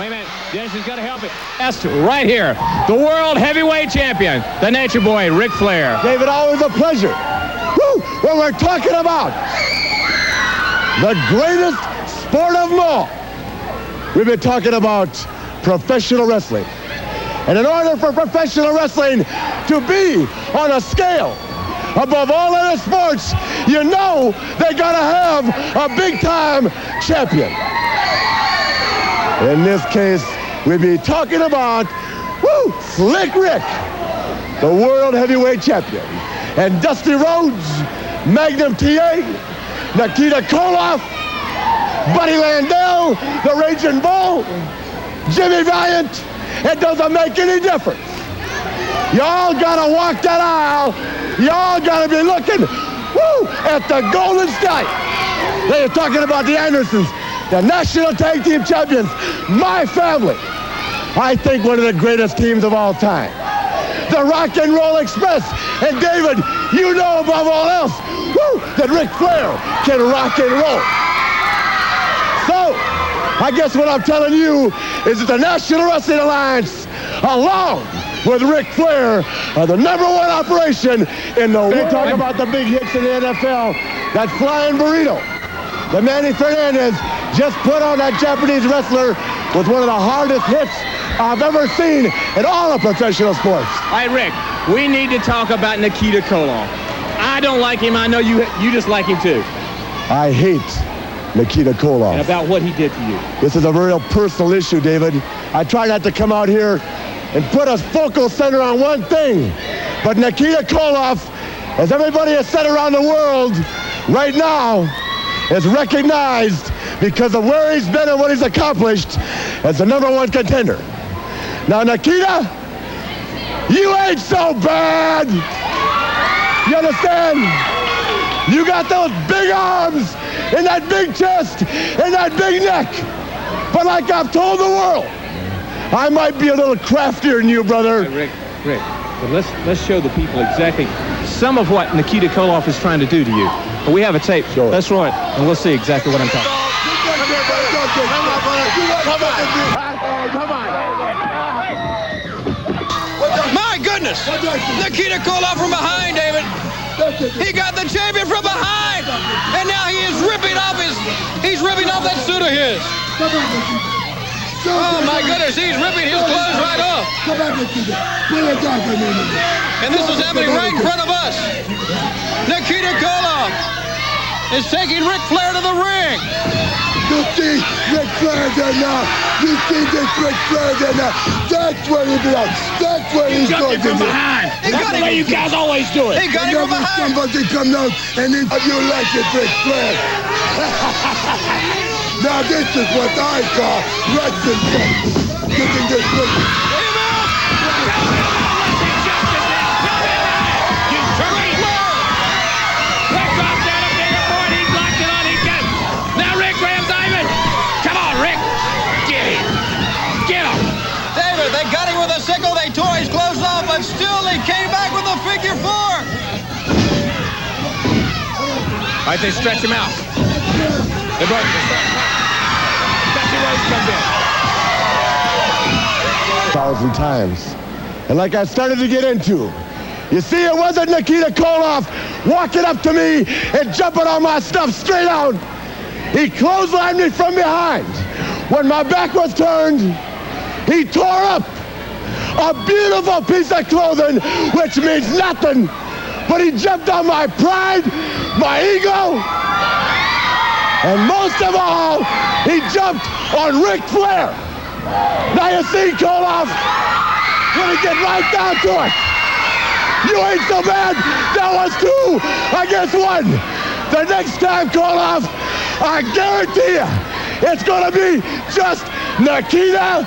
Wait a minute. Dennis has got to help it. That's right here. The world heavyweight champion, the Nature Boy, Ric Flair. David, always a pleasure. Woo! When we're talking about the greatest sport of them all, we've been talking about professional wrestling. And in order for professional wrestling to be on a scale above all other sports, you know they gotta have a big-time champion. In this case, we'd be talking about, Slick Rick, the world heavyweight champion. And Dusty Rhodes, Magnum TA, Nikita Koloff, Buddy Landell, the Raging Bull, Jimmy Valiant. It doesn't make any difference. Y'all gotta walk that aisle. Y'all gotta be looking, at the golden sky. They're talking about the Andersons, the National Tag Team Champions, my family. I think one of the greatest teams of all time. The Rock and Roll Express. And David, you know above all else, that Ric Flair can rock and roll. So, I guess what I'm telling you is that the National Wrestling Alliance, along with Ric Flair, are the #1 operation in the world. They talk about the big hits in the NFL, that flying burrito. The Manny Fernandez just put on that Japanese wrestler with one of the hardest hits I've ever seen in all of professional sports. All right, Rick, we need to talk about Nikita Koloff. I don't like him. I know you just like him too. I hate Nikita Koloff. And about what he did to you. This is a real personal issue, David. I try not to come out here and put a focal center on one thing. But Nikita Koloff, as everybody has said around the world, right now is recognized because of where he's been and what he's accomplished as the #1 contender. Now, Nikita, you ain't so bad. You understand? You got those big arms and that big chest and that big neck. But like I've told the world, I might be a little craftier than you, brother. Hey, Rick, but let's show the people exactly some of what Nikita Koloff is trying to do to you. But we have a tape. Sure. Let's roll it, and we'll see exactly what I'm talking about. My goodness! Nikita Koloff from behind, David. He got the champion from behind, and now he is ripping off that suit of his. Oh my goodness, he's ripping his clothes right off. And this is happening right in front of us. Nikita Koloff is taking Ric Flair to the ring. You see Ric Flair there now. You see this Ric Flair there now. That's where he belongs. That's where he's going to be. That's the way you guys always do it. He got him from behind. Somebody come down and then you like it, Ric Flair. Now this is what I call wrestling fun. Getting this Ric. They got him with a sickle, they tore his clothes off, but still he came back with a figure 4. All right, they stretch him out. They broke him. Dusty Rhodes comes in. 1,000 times. And like I started to get into, you see, it wasn't Nikita Koloff walking up to me and jumping on my stuff straight out. He clotheslined me from behind. When my back was turned, he tore up a beautiful piece of clothing, which means nothing, but he jumped on my pride, my ego, and most of all, he jumped on Ric Flair. Now you see, Koloff, when he get right down to it, you ain't so bad. That was 2 against 1. The next time, Koloff, I guarantee you, it's gonna be just Nikita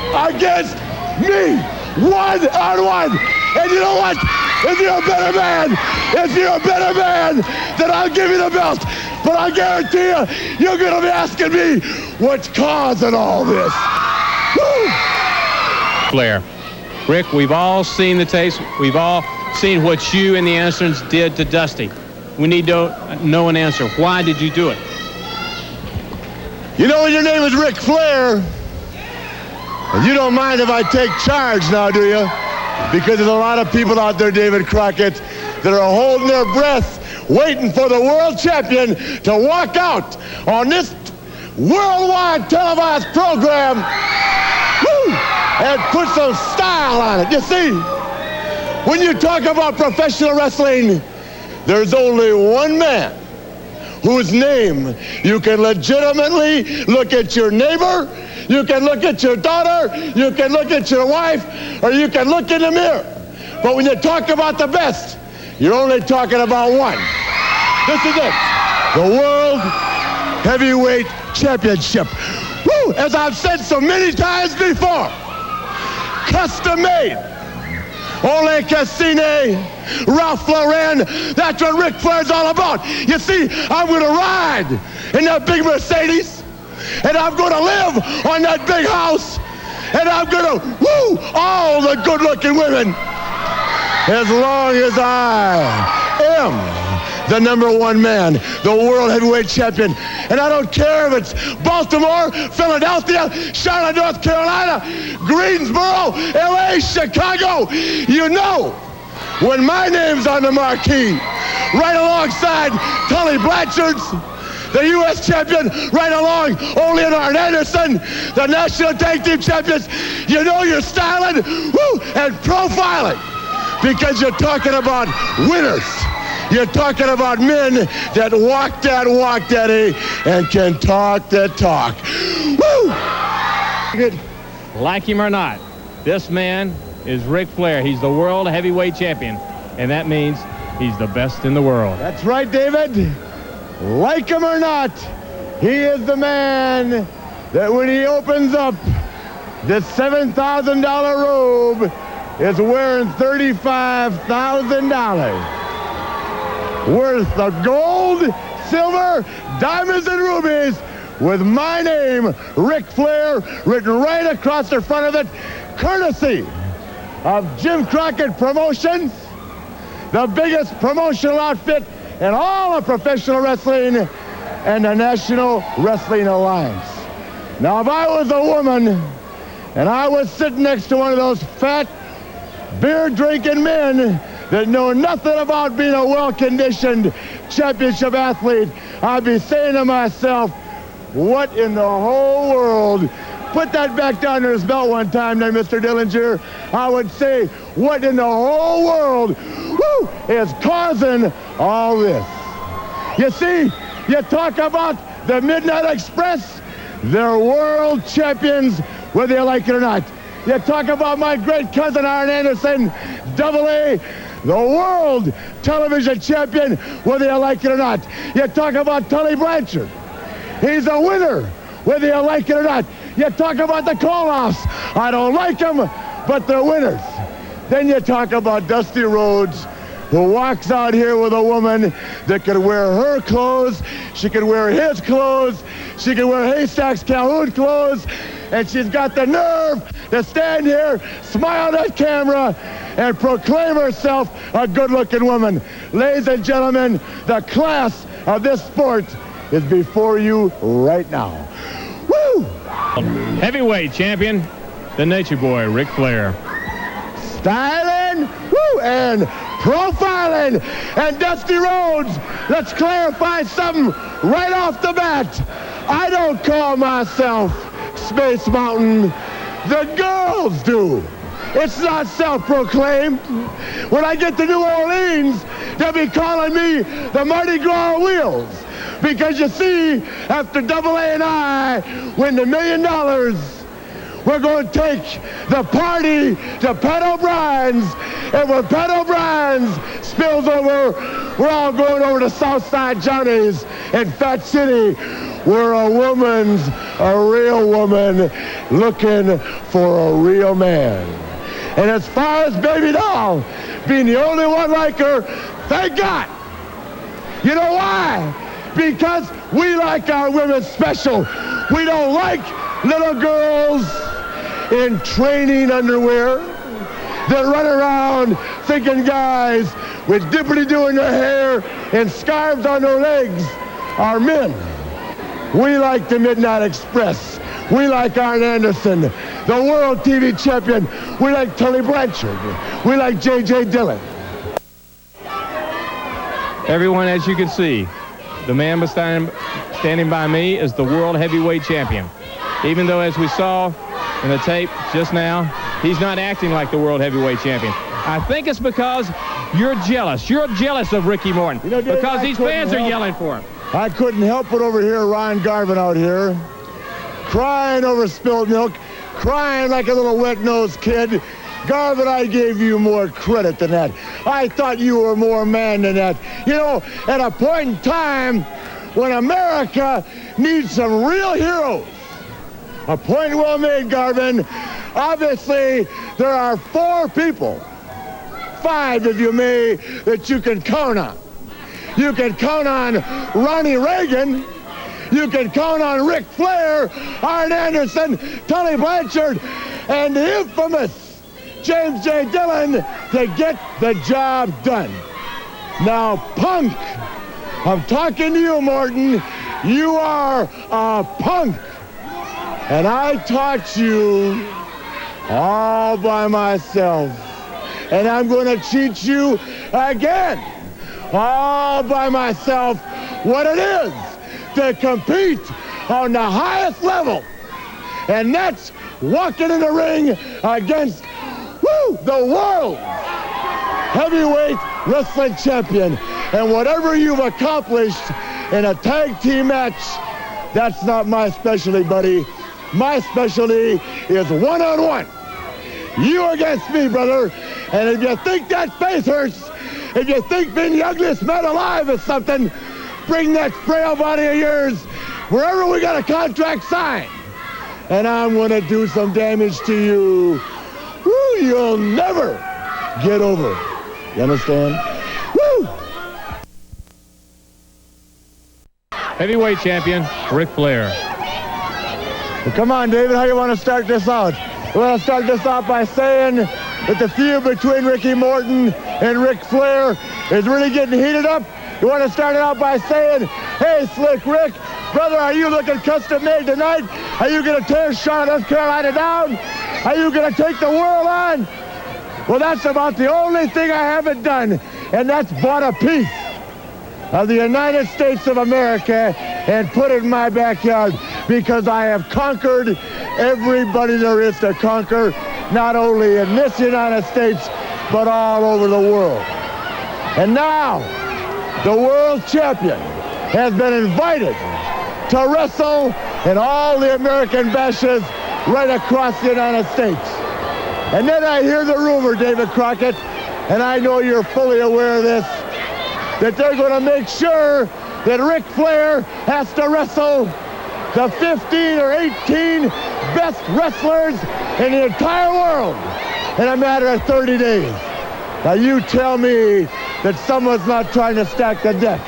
against me, 1-on-1. And you know what? If you're a better man, then I'll give you the belt. But I guarantee you, you're gonna be asking me what's causing all this. Woo! Flair. Rick, we've all seen the tapes. We've all seen what you and the Andersons did to Dusty. We need to know an answer. Why did you do it? You know, when your name is Ric Flair, And you don't mind if I take charge now, do you? Because there's a lot of people out there, David Crockett, that are holding their breath, waiting for the world champion to walk out on this worldwide televised program, woo, and put some style on it. You see, when you talk about professional wrestling, there's only one man whose name you can legitimately look at your neighbor, you can look at your daughter, you can look at your wife, or you can look in the mirror. But when you talk about the best, you're only talking about one. This is it, the World Heavyweight Championship. Woo! As I've said so many times before, custom made. Ole Cassine, Ralph Lauren, that's what Ric Flair's all about. You see, I'm going to ride in that big Mercedes, and I'm going to live on that big house, and I'm going to woo all the good-looking women as long as I am the #1 man, the World Heavyweight Champion. And I don't care if it's Baltimore, Philadelphia, Charlotte, North Carolina, Greensboro, LA, Chicago. You know, when my name's on the marquee, right alongside Tully Blanchard's, the U.S. champion, right along Ole and Arn Anderson, the National Tag Team Champions, you know you're styling, woo, and profiling, because you're talking about winners. You're talking about men that walk that walk, Daddy, and can talk that talk. Woo! Like him or not, this man is Ric Flair. He's the World Heavyweight Champion, and that means he's the best in the world. That's right, David. Like him or not, he is the man that when he opens up this $7,000 robe is wearing $35,000. Worth of gold, silver, diamonds, and rubies, with my name, Ric Flair, written right across the front of it, courtesy of Jim Crockett Promotions, the biggest promotional outfit in all of professional wrestling, and the National Wrestling Alliance. Now, if I was a woman and I was sitting next to one of those fat, beer-drinking men that know nothing about being a well-conditioned championship athlete, I'd be saying to myself, what in the whole world? Put that back down to his belt one time then, Mr. Dillinger. I would say, what in the whole world, woo, is causing all this? You see, you talk about the Midnight Express, they're world champions, whether you like it or not. You talk about my great cousin Arn Anderson, AA, the world television champion, whether you like it or not. You talk about Tully Blanchard. He's a winner, whether you like it or not. You talk about the call-offs. I don't like them, but they're winners. Then you talk about Dusty Rhodes, who walks out here with a woman that could wear her clothes, she could wear his clothes, she could wear Haystacks Calhoun clothes, and she's got the nerve to stand here, smile at camera, and proclaim herself a good-looking woman. Ladies and gentlemen, the class of this sport is before you right now. Woo! Heavyweight champion, the Nature Boy, Ric Flair. Styling, woo, and profiling. And Dusty Rhodes, let's clarify something right off the bat. I don't call myself Space Mountain. The girls do. It's not self-proclaimed. When I get to New Orleans, they'll be calling me the Mardi Gras Wheels. Because you see, after AA and I win the $1 million, we're going to take the party to Pat O'Brien's. And when Pat O'Brien's spills over, we're all going over to Southside Johnny's in Fat City, where a woman's a real woman looking for a real man. And as far as Baby Doll being the only one like her, thank God. You know why? Because we like our women special. We don't like little girls in training underwear that run around thinking guys with dippity-doo in their hair and scarves on their legs are men. We like the Midnight Express. We like Arn Anderson, the world TV champion. We like Tully Blanchard. We like J.J. Dillon. Everyone, as you can see, the man standing by me is the world heavyweight champion. Even though, as we saw in the tape just now, he's not acting like the world heavyweight champion. I think it's because you're jealous. You're jealous of Ricky Morton, you know, Dave, because these fans are yelling for him. I couldn't help but overhear Ron Garvin out here crying over spilled milk, crying like a little wet-nosed kid. Garvin, I gave you more credit than that. I thought you were more man than that. You know, at a point in time when America needs some real heroes. A point well made, Garvin. Obviously, there are 4 people, 5 if you may, that you can count on. You can count on Ronnie Reagan. You can count on Ric Flair, Arn Anderson, Tully Blanchard, and the infamous James J. Dillon to get the job done. Now, punk, I'm talking to you, Morton. You are a punk. And I taught you all by myself. And I'm going to teach you again, all by myself, what it is to compete on the highest level. And that's walking in the ring against the world heavyweight wrestling champion. And whatever you've accomplished in a tag team match, that's not my specialty, buddy. My specialty is one-on-one. You against me, brother. And if you think that face hurts, if you think being the ugliest man alive is something, bring that frail body of yours wherever we got a contract signed. And I'm going to do some damage to you. Woo, you'll never get over. You understand? Woo! Heavyweight champion, Ric Flair. Well, come on, David, how you want to start this out? You want to start this out by saying that the feud between Ricky Morton and Ric Flair is really getting heated up? You want to start it out by saying, hey, Slick Rick, brother, are you looking custom made tonight? Are you going to tear Charlotte, North Carolina down? Are you going to take the world on? Well, that's about the only thing I haven't done, and that's bought a piece of the United States of America and put it in my backyard, because I have conquered everybody there is to conquer, not only in this United States, but all over the world. And now, the world champion has been invited to wrestle in all the American bashes right across the United States. And then I hear the rumor, David Crockett, and I know you're fully aware of this, that they're going to make sure that Ric Flair has to wrestle the 15 or 18 best wrestlers in the entire world in a matter of 30 days. Now you tell me that someone's not trying to stack the deck.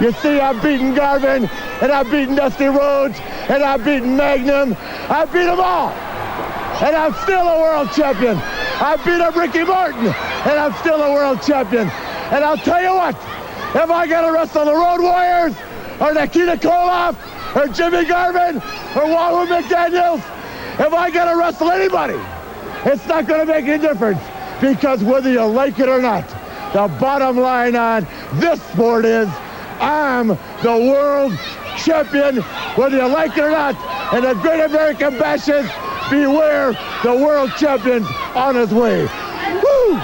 You see, I've beaten Garvin, and I've beaten Dusty Rhodes, and I've beaten Magnum. I've beat them all, and I'm still a world champion. I beat up Ricky Morton, and I'm still a world champion. And I'll tell you what, if I got to wrestle the Road Warriors, or Nikita Koloff, or Jimmy Garvin, or Wahoo McDaniels, if I got to wrestle anybody, it's not going to make any difference, because whether you like it or not, the bottom line on this sport is I'm the world champion, whether you like it or not. And the Great American Bashes, beware, the world champion's on his way. Woo!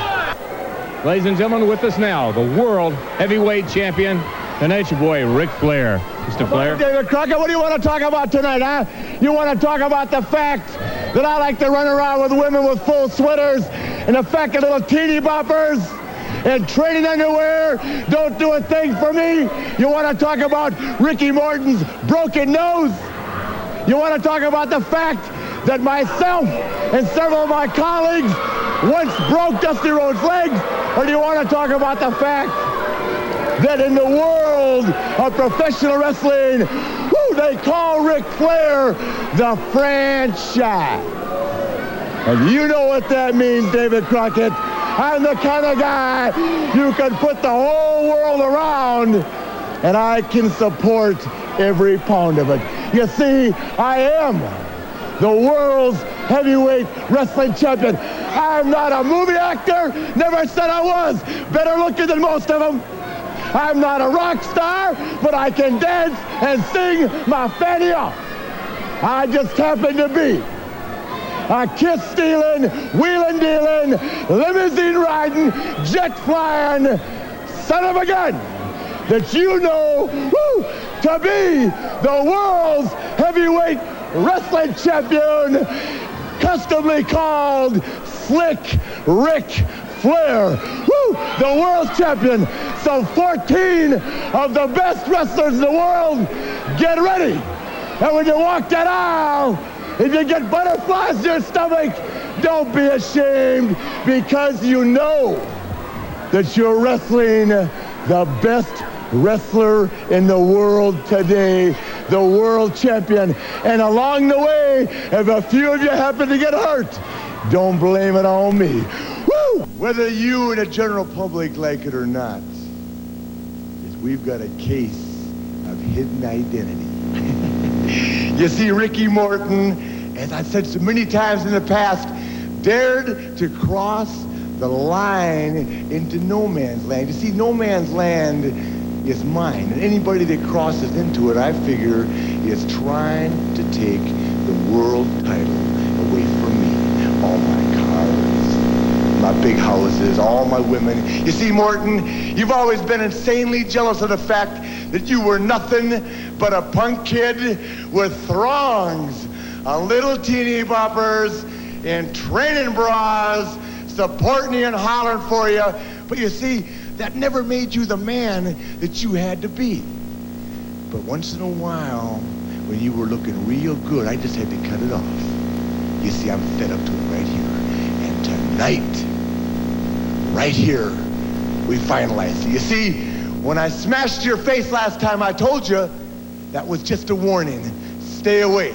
Ladies and gentlemen, with us now, the world heavyweight champion, the Nature Boy, Ric Flair. Mr. Flair. David Crockett, what do you want to talk about tonight, huh? You want to talk about the fact that I like to run around with women with full sweaters, and the fact that little teeny boppers and training underwear don't do a thing for me? You want to talk about Ricky Morton's broken nose? You want to talk about the fact that myself and several of my colleagues once broke Dusty Rhodes' legs? Or do you want to talk about the fact that in the world of professional wrestling, they call Ric Flair the franchise? And you know what that means, David Crockett. I'm the kind of guy you can put the whole world around, and I can support every pound of it. You see, I am the world's heavyweight wrestling champion. I'm not a movie actor, never said I was. Better looking than most of them. I'm not a rock star, but I can dance and sing my fanny off. I just happen to be a kiss-stealing, wheeling-dealing, limousine-riding, jet-flying son of a gun that you know to be the world's heavyweight wrestling champion, customly called Slick Ric Flair. The world champion. So 14 of the best wrestlers in the world, get ready. And when you walk that aisle, if you get butterflies in your stomach, don't be ashamed, because you know that you're wrestling the best wrestler in the world today, the world champion. And along the way, if a few of you happen to get hurt, don't blame it on me. Woo! Whether you and the general public like it or not, we've got a case of hidden identity. You see, Ricky Morton, as I've said so many times in the past, dared to cross the line into no man's land. You see, no man's land is mine, and anybody that crosses into it, I figure, is trying to take the world title away from me. All my cars, my big houses, all my women. You see, Morton, you've always been insanely jealous of the fact that you were nothing but a punk kid with throngs of little teeny boppers in training bras supporting you and hollering for you. But you see, that never made you the man that you had to be. But once in a while, when you were looking real good, I just had to cut it off. You see, I'm fed up to it right here. And tonight, right here, we finalized it. You see, when I smashed your face last time, I told you that was just a warning. Stay away.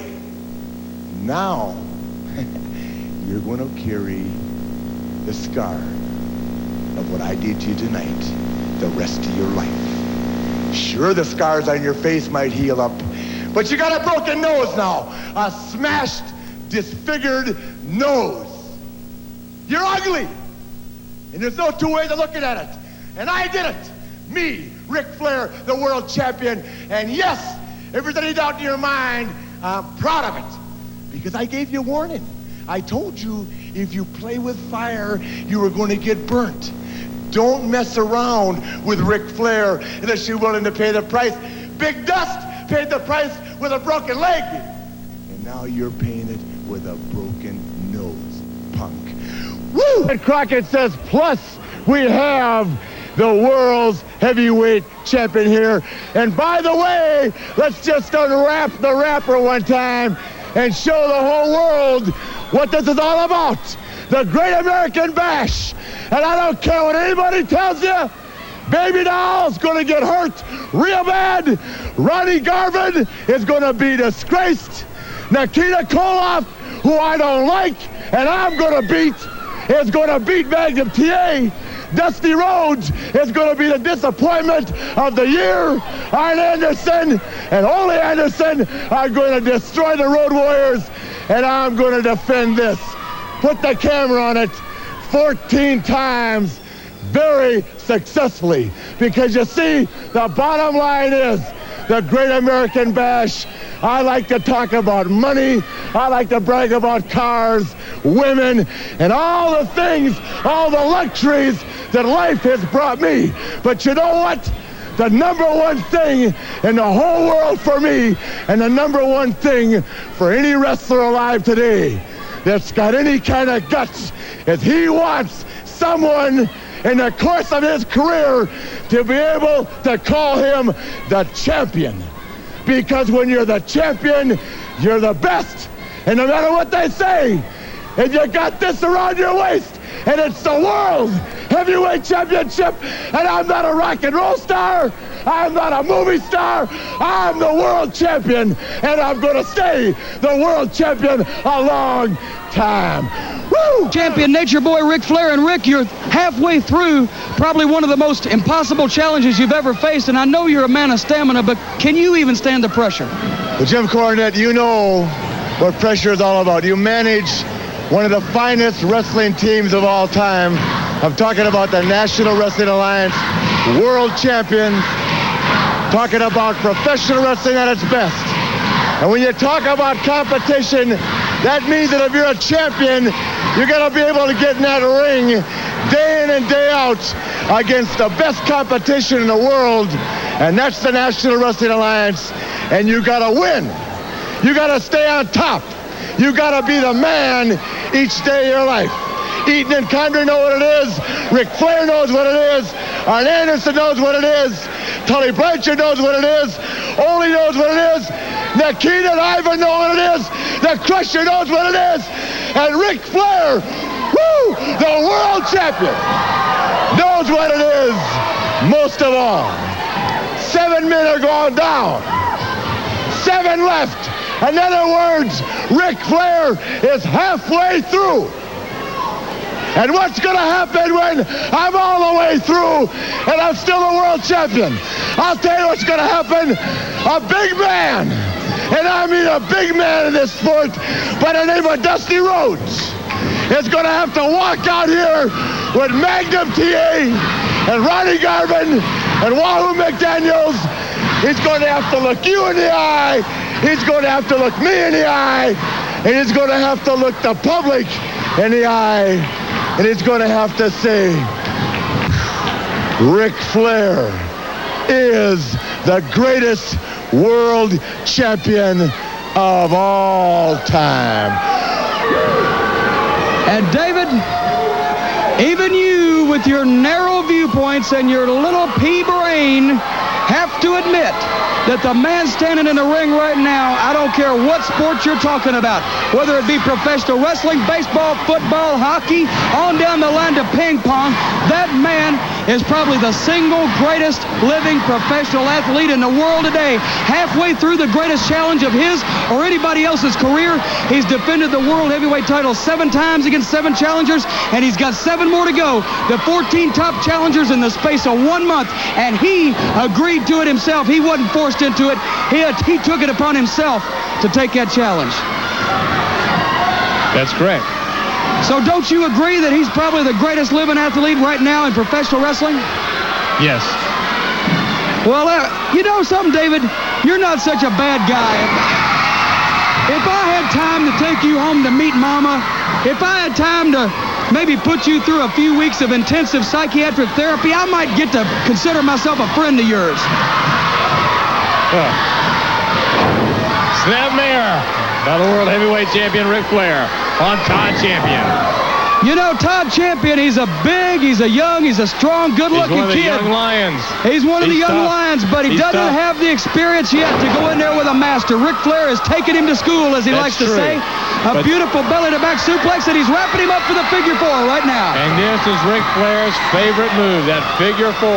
Now, you're going to carry the scar of what I did to you tonight the rest of your life. Sure, the scars on your face might heal up, but you got a broken nose now. A smashed, disfigured nose. You're ugly. And there's no two ways of looking at it. And I did it. Me, Ric Flair, the world champion. And yes, if there's any doubt in your mind, I'm proud of it. Because I gave you a warning. I told you if you play with fire, you were going to get burnt. Don't mess around with Ric Flair unless you're willing to pay the price. Big Dust paid the price with a broken leg. And now you're paying it with a broken nose, punk. Woo! And Crockett says, plus we have the world's heavyweight champion here. And by the way, let's just unwrap the wrapper one time and show the whole world what this is all about. The Great American Bash. And I don't care what anybody tells you, Baby Doll's gonna get hurt real bad. Ronnie Garvin is gonna be disgraced. Nikita Koloff, who I don't like and I'm gonna beat, is gonna beat Magnum TA. Dusty Rhodes is going to be the disappointment of the year. Arn Anderson and Ole Anderson are going to destroy the Road Warriors, and I'm going to defend this. Put the camera on it 14 times very successfully, because you see, the bottom line is the Great American Bash. I like to talk about money. I like to brag about cars, women, and all the things, all the luxuries that life has brought me. But you know what? The number one thing in the whole world for me, and the number one thing for any wrestler alive today that's got any kind of guts, is he wants someone in the course of his career to be able to call him the champion. Because when you're the champion, you're the best. And no matter what they say, if you got this around your waist, and it's the World Heavyweight Championship, and I'm not a rock and roll star, I'm not a movie star, I'm the world champion, and I'm going to stay the world champion a long time. Woo! Champion Nature Boy Ric Flair. And Rick, you're halfway through probably one of the most impossible challenges you've ever faced, and I know you're a man of stamina, but can you even stand the pressure? Well, Jim Cornette, you know what pressure is all about. You manage one of the finest wrestling teams of all time. I'm talking about the National Wrestling Alliance world champions, talking about professional wrestling at its best. And when you talk about competition, that means that if you're a champion, you're going to be able to get in that ring day in and day out against the best competition in the world, and that's the National Wrestling Alliance, and you got to win. You got to stay on top. You got to be the man each day of your life. Eaton and Condrey know what it is. Ric Flair knows what it is. Arn Anderson knows what it is. Tully Blanchard knows what it is. Ole knows what it is. Nikita and Ivan know what it is. The Crusher knows what it is. And Ric Flair, woo, the world champion, knows what it is most of all. 7 men are going down. 7 left. In other words, Ric Flair is halfway through. And what's going to happen when I'm all the way through and I'm still the world champion? I'll tell you what's going to happen. A big man, and I mean a big man in this sport, by the name of Dusty Rhodes, is going to have to walk out here with Magnum TA and Ronnie Garvin and Wahoo McDaniels. He's going to have to look you in the eye. He's going to have to look me in the eye. And he's going to have to look the public in the eye. And he's going to have to say, Ric Flair is the greatest world champion of all time. And David, even you with your narrow viewpoints and your little pea brain have to admit that the man standing in the ring right now, I don't care what sport you're talking about, whether it be professional wrestling, baseball, football, hockey, on down the line to ping pong, that man is probably the single greatest living professional athlete in the world today. Halfway through the greatest challenge of his or anybody else's career, he's defended the world heavyweight title 7 times against 7 challengers, and he's got 7 more to go. The 14 top challengers in the space of 1 month, and he agreed to it himself. He wasn't forced into it. He took it upon himself to take that challenge. That's correct. So don't you agree that he's probably the greatest living athlete right now in professional wrestling? Yes. Well, you know something, David? You're not such a bad guy. If I had time to take you home to meet Mama, if I had time to maybe put you through a few weeks of intensive psychiatric therapy, I might get to consider myself a friend of yours. Snap mirror by the world heavyweight champion Ric Flair on Todd Champion. You know, Todd Champion, he's a young, he's a strong, good-looking kid. He's one of the young lions. He's one of the young tough. lions, but he doesn't have the experience yet to go in there with a master. Ric Flair is taking him to school, as he likes to say. A beautiful belly-to-back suplex, and he's wrapping him up for the figure 4 right now. And this is Ric Flair's favorite move, that figure 4.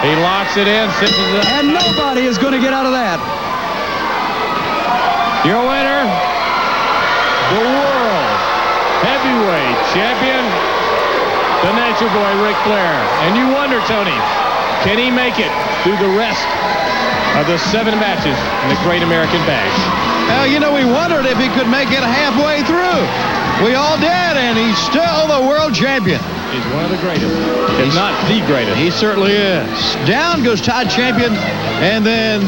He locks it in, sits it up. And nobody is going to get out of that. Your winner, the world heavyweight champion, the Nature Boy, Ric Flair. And you wonder, Tony, can he make it through the rest of the 7 matches in the Great American Bash? You know, we wondered if he could make it halfway through. We all did, and he's still the world champion. He's one of the greatest, if not the greatest. He certainly is. Down goes Todd Champion, and then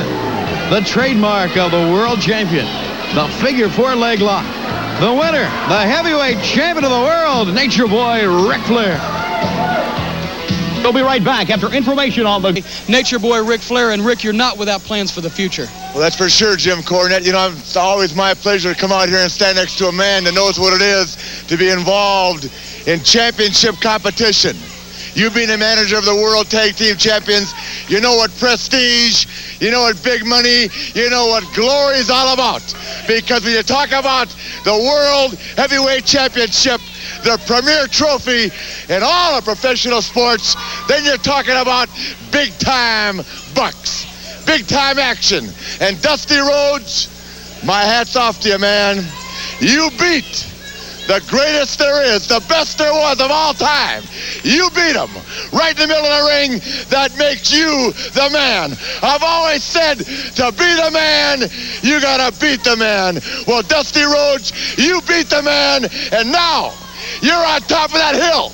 the trademark of the world champion, the figure 4 leg lock. The winner, the heavyweight champion of the world, Nature Boy Ric Flair. We'll be right back after information on the Nature Boy Ric Flair. And Rick, you're not without plans for the future. Well, that's for sure, Jim Cornette. You know, it's always my pleasure to come out here and stand next to a man that knows what it is to be involved in championship competition. You being the manager of the World Tag Team Champions, you know what prestige, you know what big money, you know what glory is all about. Because when you talk about the World Heavyweight Championship, the premier trophy in all of professional sports, then you're talking about big-time bucks, big-time action. And Dusty Rhodes, my hat's off to you, man. You beat the greatest there is, the best there was of all time. You beat him right in the middle of the ring. That makes you the man. I've always said, to be the man, you gotta beat the man. Well, Dusty Rhodes, you beat the man, and now you're on top of that hill.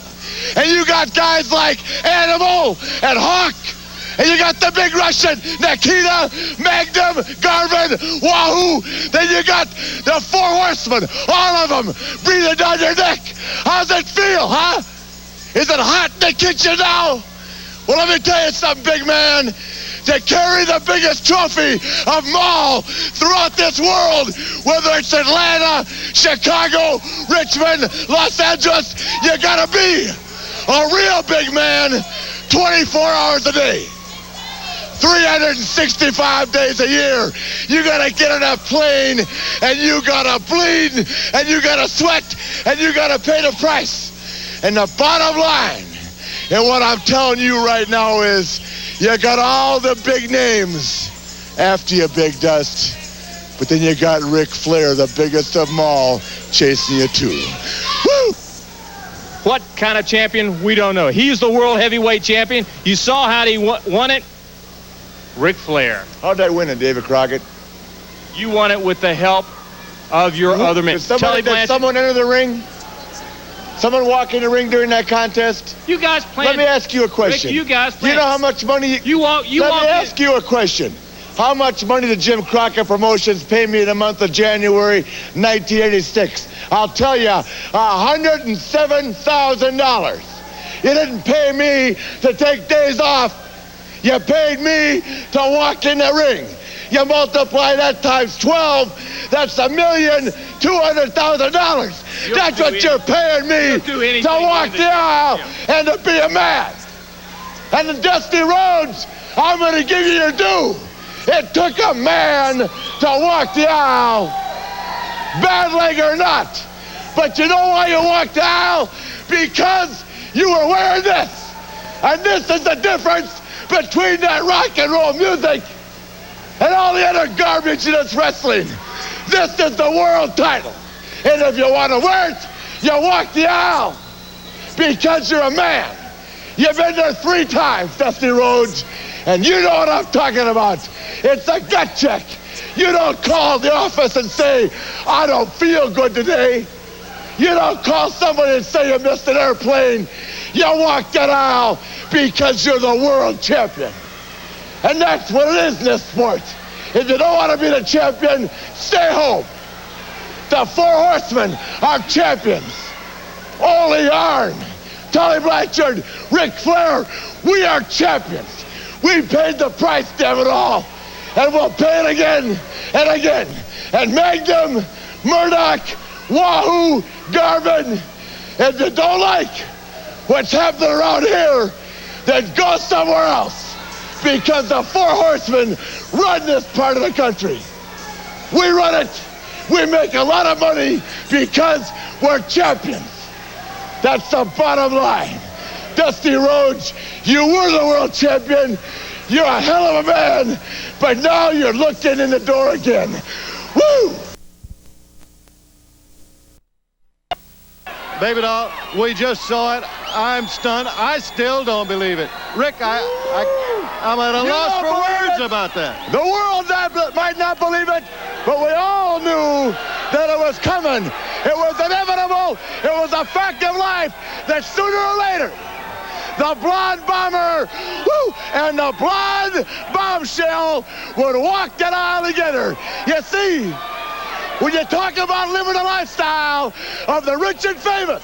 And you got guys like Animal and Hawk. And you got the big Russian, Nikita, Magnum, Garvin, Wahoo. Then you got the four horsemen, all of them breathing down your neck. How's it feel, huh? Is it hot in the kitchen now? Well, let me tell you something, big man. To carry the biggest trophy of them all throughout this world, whether it's Atlanta, Chicago, Richmond, Los Angeles, you gotta be a real big man 24 hours a day. 365 days a year. You gotta get on that plane, and you gotta bleed, and you gotta sweat, and you gotta pay the price. And the bottom line, and what I'm telling you right now is, you got all the big names after you, Big Dust, but then you got Ric Flair, the biggest of them all, chasing you too. Woo! What kind of champion? We don't know. He's the world heavyweight champion. You saw how he won it. Ric Flair. How'd I win it, David Crockett? You won it with the help of your other men. Did someone enter the ring? Someone walk in the ring during that contest? You guys planned. Let me ask you a question. Rick, you guys planned. You know how much money you want? Let me ask you a question. How much money did Jim Crockett Promotions pay me in the month of January 1986? I'll tell you, $107,000. You didn't pay me to take days off. You paid me to walk in the ring. You multiply that times 12, that's $1,200,000. That's what you're paying me to walk the aisle and to be a man. And the Dusty Rhodes, I'm going to give you your due. It took a man to walk the aisle, bad leg or not. But you know why you walked the aisle? Because you were wearing this. And this is the difference between that rock and roll music and all the other garbage that's wrestling. This is the world title. And if you want to wear it, you walk the aisle because you're a man. You've been there 3 times, Dusty Rhodes, and you know what I'm talking about. It's a gut check. You don't call the office and say, I don't feel good today. You don't call somebody and say you missed an airplane. You walk that aisle because you're the world champion. And that's what it is in this sport. If you don't want to be the champion, stay home. The 4 horsemen are champions. Ole Yarn, Tully Blanchard, Ric Flair, we are champions. We paid the price, damn it all. And we'll pay it again and again. And Magnum, Murdoch, Wahoo, Garvin, if you don't like what's happening around here, then go somewhere else. Because the 4 horsemen run this part of the country. We run it. We make a lot of money because we're champions. That's the bottom line. Dusty Rhodes, you were the world champion. You're a hell of a man, but now you're looking in the door again. Woo! Baby doll, we just saw it. I'm stunned. I still don't believe it. Rick, I'm at a loss for words about that. The world might not believe it, but we all knew that it was coming. It was inevitable. It was a fact of life that sooner or later, the blonde bomber and the blonde bombshell would walk that aisle together. You see, when you talk about living a lifestyle of the rich and famous,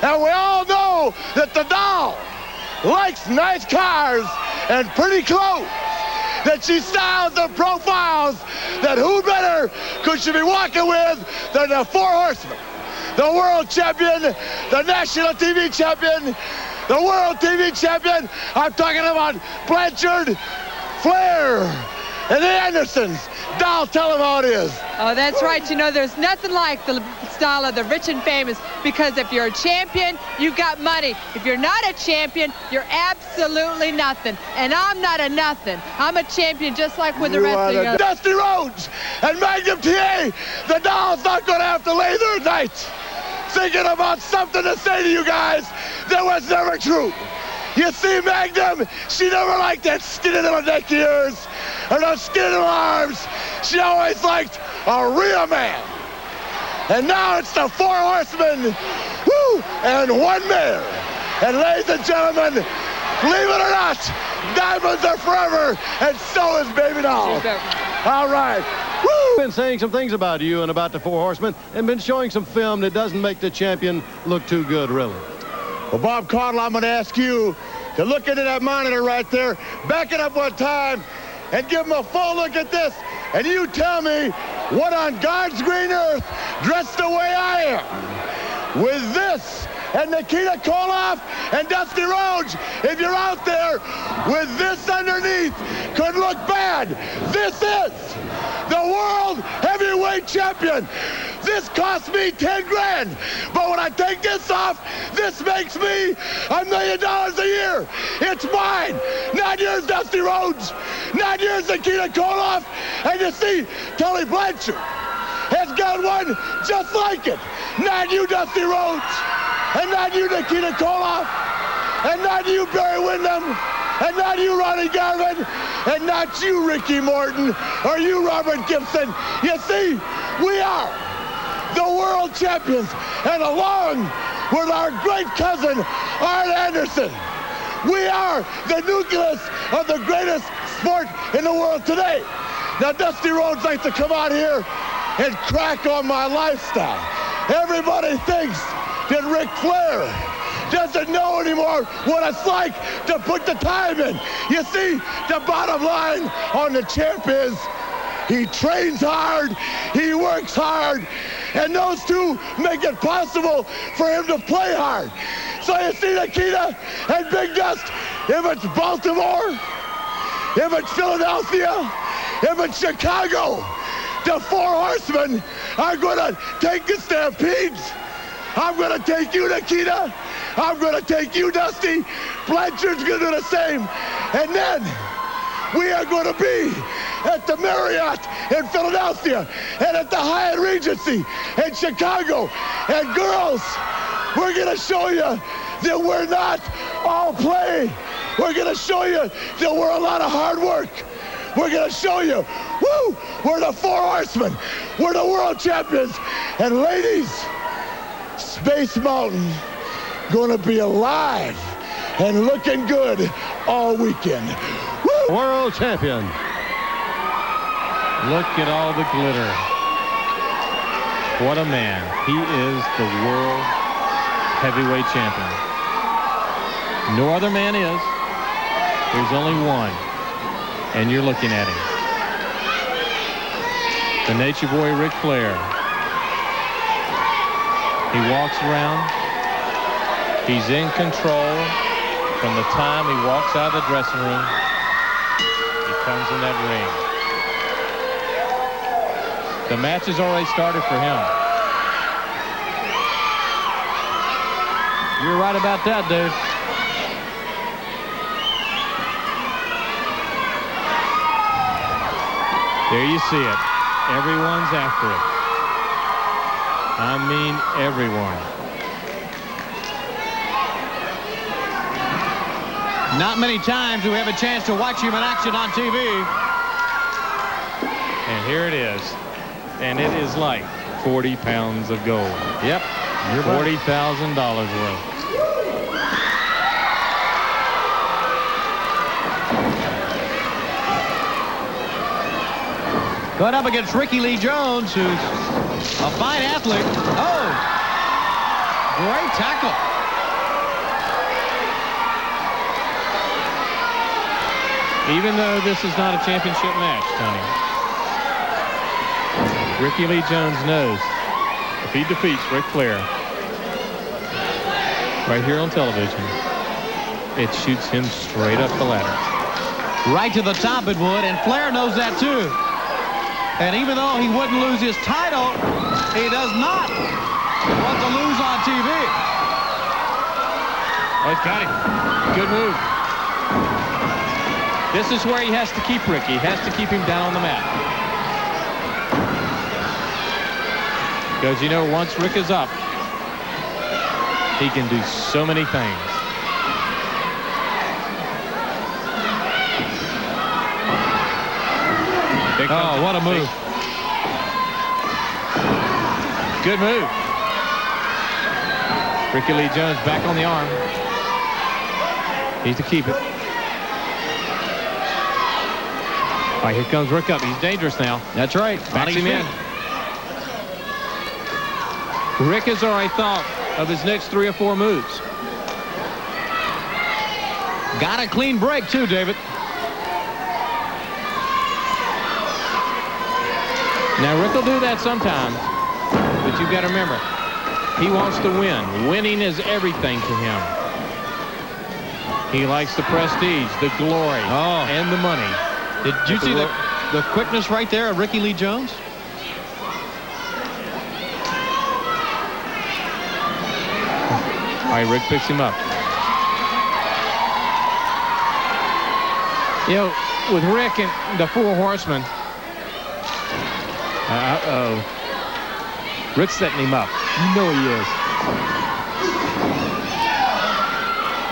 and we all know that the doll likes nice cars and pretty clothes, that she styles and profiles, that who better could she be walking with than the 4 horsemen? The world champion, the national TV champion, the world TV champion. I'm talking about Blanchard, Flair, and the Andersons. Doll, tell them how it is. Oh, that's right. You know, there's nothing like the style of the rich and famous, because if you're a champion, you've got money. If you're not a champion, you're absolutely nothing. And I'm not a nothing. I'm a champion just like with the rest of you. Dusty Rhodes and Magnum TA. The Doll's not going to have to lay there at night. thinking about something to say to you guys that was never true. You see, Magnum, she never liked that skinny little neck of yours or those skinny little arms. She always liked a real man. And now it's the 4 horsemen, woo, and 1 mare. And ladies and gentlemen, believe it or not, diamonds are forever, and so is Baby Doll. All right. Woo! Been saying some things about you and about the 4 horsemen and been showing some film that doesn't make the champion look too good, really. Well, Bob Caudle, I'm going to ask you to look into that monitor right there, back it up one time, and give him a full look at this. And you tell me what on God's green earth, dressed the way I am, with this and Nikita Koloff and Dusty Rhodes, if you're out there with this underneath, could look bad. This is the World Heavyweight Champion. This cost me 10 grand, but when I take this off, this makes me $1 million a year. It's mine, not yours, Dusty Rhodes, not yours, Nikita Koloff. And you see, Tully Blanchard has got one just like it. Not you, Dusty Rhodes, and not you, Nikita Koloff, and not you, Barry Windham, and not you, Ronnie Garvin, and not you, Ricky Morton, or you, Robert Gibson. You see, we are the world champions, and along with our great cousin, Arn Anderson, we are the nucleus of the greatest sport in the world today. Now, Dusty Rhodes likes to come out here and crack on my lifestyle. Everybody thinks that Ric Flair doesn't know anymore what it's like to put the time in. You see, the bottom line on the champ is he trains hard, he works hard, and those two make it possible for him to play hard. So you see, Nikita and Big Dust, if it's Baltimore, if it's Philadelphia, if it's Chicago, the 4 horsemen are going to take the Stampedes. I'm going to take you, Nikita. I'm going to take you, Dusty. Blanchard's going to do the same. And then we are going to be at the Marriott in Philadelphia and at the Hyatt Regency in Chicago. And girls, we're going to show you that we're not all play. We're going to show you that we're a lot of hard work. We're going to show you, woo, we're the 4 horsemen. We're the world champions. And ladies, Space Mountain going to be alive and looking good all weekend. Woo! World champion. Look at all the glitter. What a man. He is the world heavyweight champion. No other man is. There's only one. And you're looking at him. The Nature Boy, Ric Flair. He walks around. He's in control from the time he walks out of the dressing room. He comes in that ring. The match has already started for him. You're right about that, dude. There you see it. Everyone's after it. I mean, everyone. Not many times do we have a chance to watch him in action on TV. And here it is. And it is like 40 pounds of gold. Yep, $40,000 worth. Going up against Ricky Lee Jones, who's a fine athlete. Oh, great tackle. Even though this is not a championship match, Tony, Ricky Lee Jones knows if he defeats Ric Flair right here on television, it shoots him straight up the ladder. Right to the top it would, and Flair knows that too. And even though he wouldn't lose his title, he does not want to lose on TV. Oh, he's got him. Good move. This is where he has to keep Rick. He has to keep him down on the mat. Because, you know, once Rick is up, He can do so many things. Oh, what a move. Good move. Ricky Lee Jones back on the arm. Needs to keep it. All right, here comes Rick up. He's dangerous now. That's right. Backs him in. Rick has already thought of his next 3 or 4 moves. Got a clean break, too, David. Now, Rick will do that sometimes, but you've got to remember, he wants to win. Winning is everything to him. He likes the prestige, the glory, and the money. Did you see the quickness right there of Ricky Lee Jones? All right, Rick picks him up. You know, with Rick and the 4 horsemen, Rick's setting him up. You know he is.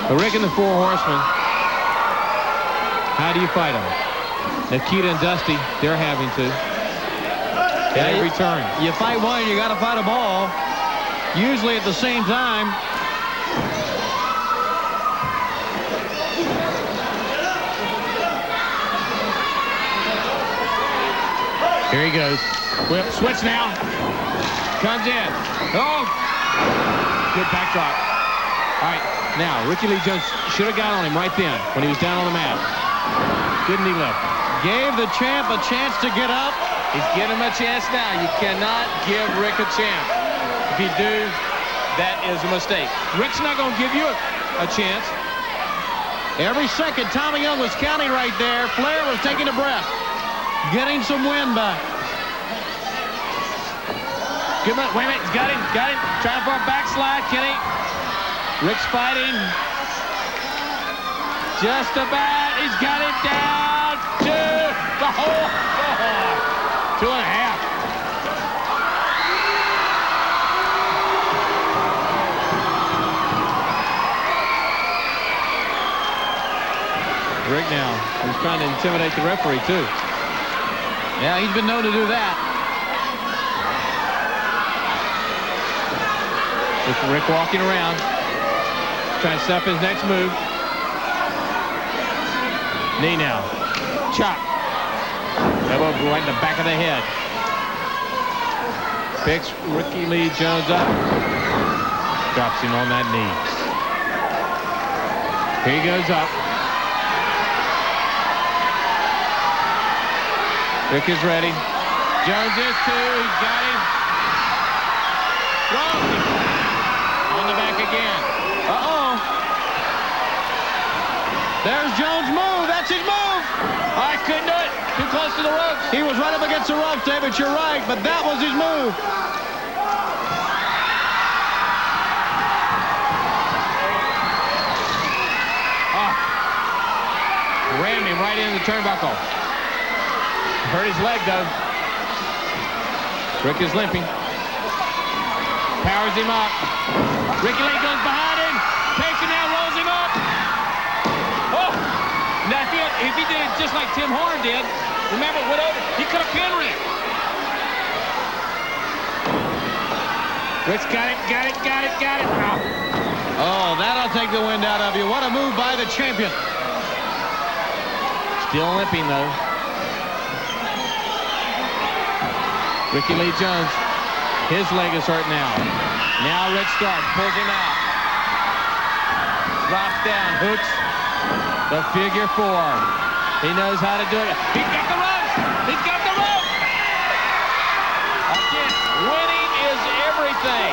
But Rick and the 4 horsemen, how do you fight them? Nikita and Dusty, they're having to. At every turn. You fight one, you got to fight them all. Usually at the same time. Here he goes. Whip, switch now. Comes in. Oh! Good backdrop. All right, now, Ricky Lee Jones should have got on him right then when he was down on the mat. Good knee lift. Gave the champ a chance to get up. He's giving him a chance now. You cannot give Rick a chance. If you do, that is a mistake. Rick's not going to give you a chance. Every second, Tommy Young was counting right there. Flair was taking a breath. Getting some wind back. Good luck. Wait a minute. He's got him. Got him. Trying for a backslide. Can he? Rick's fighting. Just about. He's got it down to the hole. 2.5. Rick now. He's trying to intimidate the referee, too. Yeah, he's been known to do that. With Rick walking around, trying to set up his next move. Knee now. Chop. Elbow right in the back of the head. Picks Ricky Lee Jones up. Drops him on that knee. Here he goes up. Rick is ready. Jones is too. He's got him. Throws him. On the back again. Uh-oh. There's Jones' move. That's his move. I couldn't do it. Too close to the ropes. He was right up against the ropes, David. You're right, but that was his move. Rammed him right into the turnbuckle. Hurt his leg, though. Rick is limping. Powers him up. Ricky Lee goes behind him. Takes him down, rolls him up. Oh! Now, if he did it just like Tim Horn did, remember, he could have pinned Rick. Rick's got it, got it, got it, got it. Oh, that'll take the wind out of you. What a move by the champion. Still limping, though. Ricky Lee Jones, his leg is hurt now. Now Rick starts, pulls him out. Drops down, hooks the figure 4. He knows how to do it. He's got the ropes! He's got the ropes! Again, winning is everything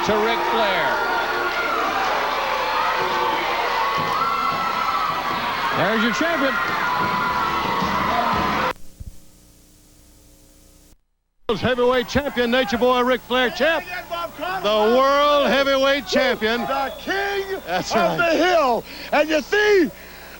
to Ric Flair. There's your champion. Heavyweight champion, Nature Boy Ric Flair, champ. The world heavyweight champion. The king That's of right. the hill. And you see,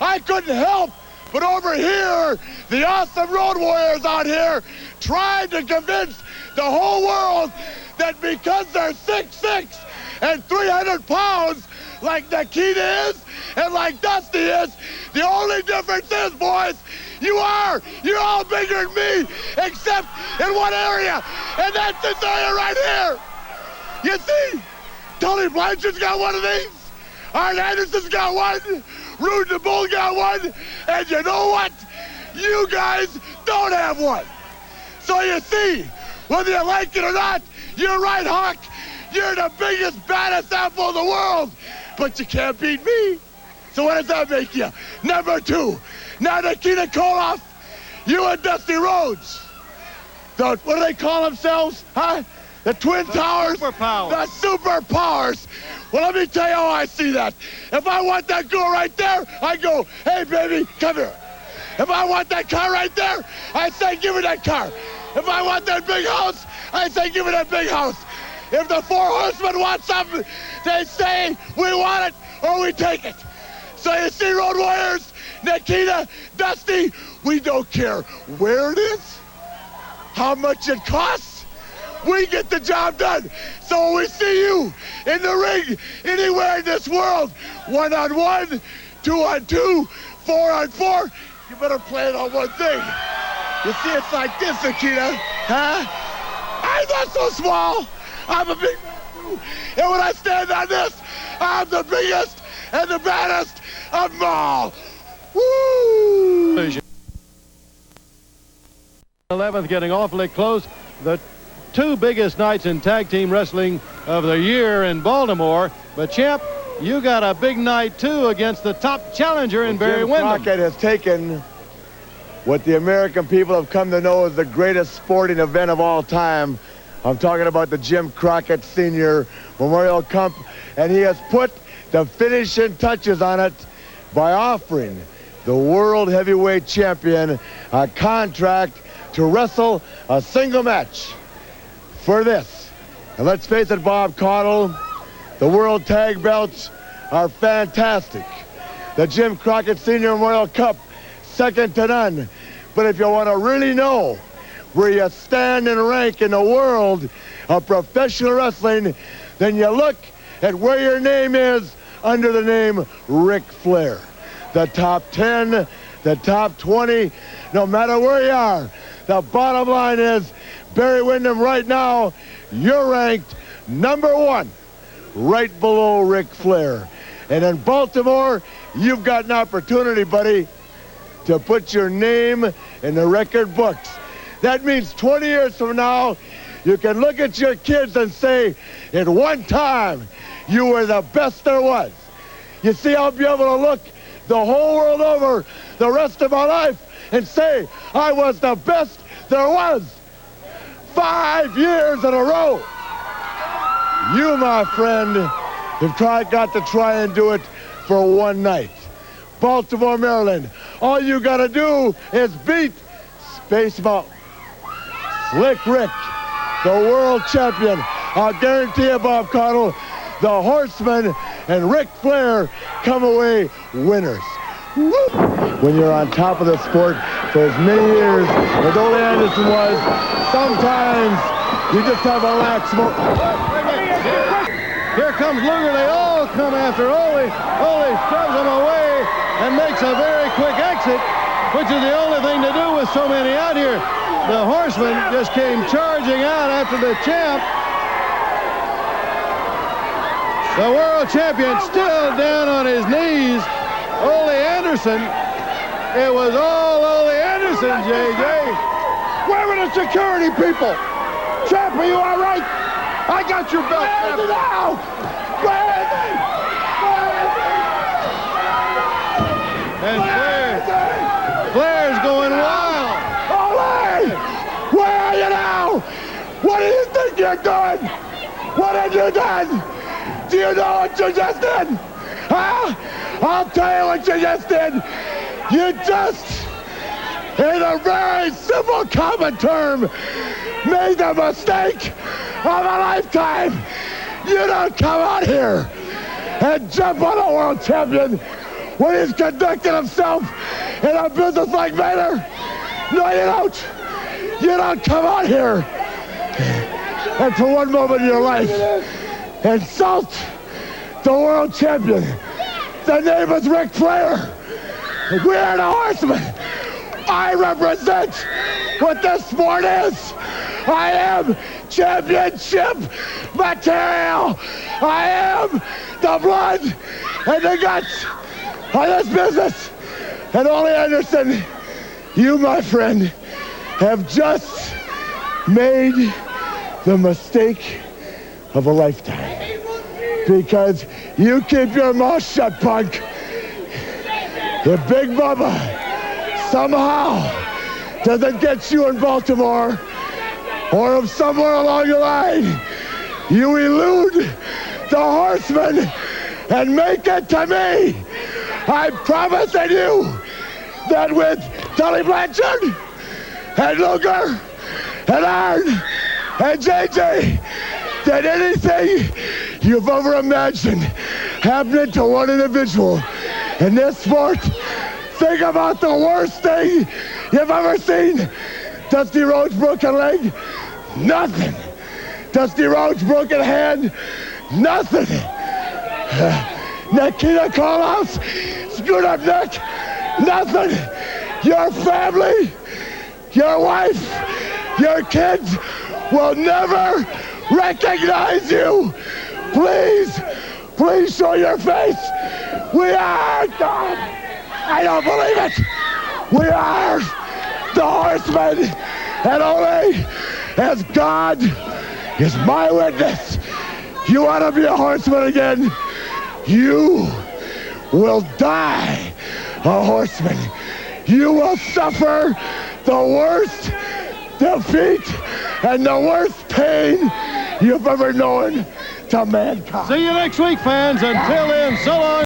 I couldn't help but overhear the awesome Road Warriors out here trying to convince the whole world that because they're 6'6", and 300 pounds like Nikita is and like Dusty is. The only difference is, boys, you're all bigger than me, except in one area, and that's this area right here. You see, Tony Blanchard's got one of these. Arn Anderson's got one. Rude the Bull got one. And you know what? You guys don't have one. So you see, whether you like it or not, you're right, Hawk. You're the biggest, baddest apple in the world. But you can't beat me. So what does that make you? Number 2. Now Nikita Koloff, you and Dusty Rhodes. What do they call themselves? Huh? The Twin Towers? Superpowers. The Superpowers. Well, let me tell you how I see that. If I want that girl right there, I go, hey, baby, come here. If I want that car right there, I say, give me that car. If I want that big house, I say, give me that big house. If the 4 horsemen want something, they say, we want it or we take it. So you see, Road Warriors, Nikita, Dusty, we don't care where it is, how much it costs. We get the job done. So when we see you in the ring anywhere in this world, 1-on-1, 2-on-2, 4-on-4, you better play it on one thing. You see, it's like this, Nikita, huh? I'm not so small. I'm a big man too. And when I stand on this, I'm the biggest and the baddest of them all. Woo! 11th getting awfully close. The 2 biggest nights in tag team wrestling of the year in Baltimore. But, champ, you got a big night, too, against the top challenger in Barry Windham. Jim Crockett has taken what the American people have come to know as the greatest sporting event of all time. I'm talking about the Jim Crockett Sr. Memorial Cup, and he has put the finishing touches on it by offering the World Heavyweight Champion a contract to wrestle a single match for this. And let's face it, Bob Caudle, the World Tag Belts are fantastic. The Jim Crockett Sr. Memorial Cup, second to none. But if you want to really know where you stand and rank in the world of professional wrestling, then you look at where your name is under the name Ric Flair. The top 10, the top 20, no matter where you are, the bottom line is, Barry Windham right now, you're ranked number 1, right below Ric Flair. And in Baltimore, you've got an opportunity, buddy, to put your name in the record books. That means 20 years from now, you can look at your kids and say, at one time, you were the best there was. You see, I'll be able to look the whole world over the rest of my life and say, I was the best there was. 5 years in a row. You, my friend, have got to try and do it for one night. Baltimore, Maryland. All you got to do is beat Space Mountain. Slick Rick, the world champion. I'll guarantee you, Bob Caudle, the Horseman and Ric Flair come away winners. Woo! When you're on top of the sport for as many years as Ole Anderson was, sometimes you just have a lax moment. Here comes Luger. They all come after Ole. Ole shoves them away and makes a very quick exit, which is the only thing to do with so many out here. The Horseman just came charging out after the champ. The world champion still down on his knees. Ole Anderson. It was all Ole Anderson, JJ. Where are the security people? Champ, are you all right? I got your belt. Where is it now? Where is it? Where is it? And Flair's going wild. Ole! Where are you now? What do you think you're doing? What have you done? Do you know what you just did? Huh? I'll tell you what you just did. You just, in a very simple common term, made the mistake of a lifetime. You don't come out here and jump on a world champion when he's conducting himself in a business-like manner. No, you don't. You don't come out here and for one moment in your life insult the world champion. The name is Ric Flair. We are the Horsemen. I represent what this sport is. I am championship material. I am the blood and the guts of this business. And Ole Anderson, you, my friend, have just made the mistake of a lifetime. Because you keep your mouth shut, punk. If Big Bubba somehow doesn't get you in Baltimore, or if somewhere along the line you elude the Horsemen and make it to me, I promise you that with Tully Blanchard and Luger and Arn and JJ, that anything you've ever imagined happening to one individual in this sport, think about the worst thing you've ever seen. Dusty Rhodes' broken leg? Nothing. Dusty Rhodes' broken hand? Nothing. Nikita Koloff's screwed up neck? Nothing. Your family, your wife, your kids will never recognize you. Please, please show your face. We are God. I don't believe it. We are the Horsemen. And only as God is my witness, you want to be a Horseman again, you will die a Horseman. You will suffer the worst defeat and the worst pain you've ever known to mankind. See you next week, fans. Until then, so long.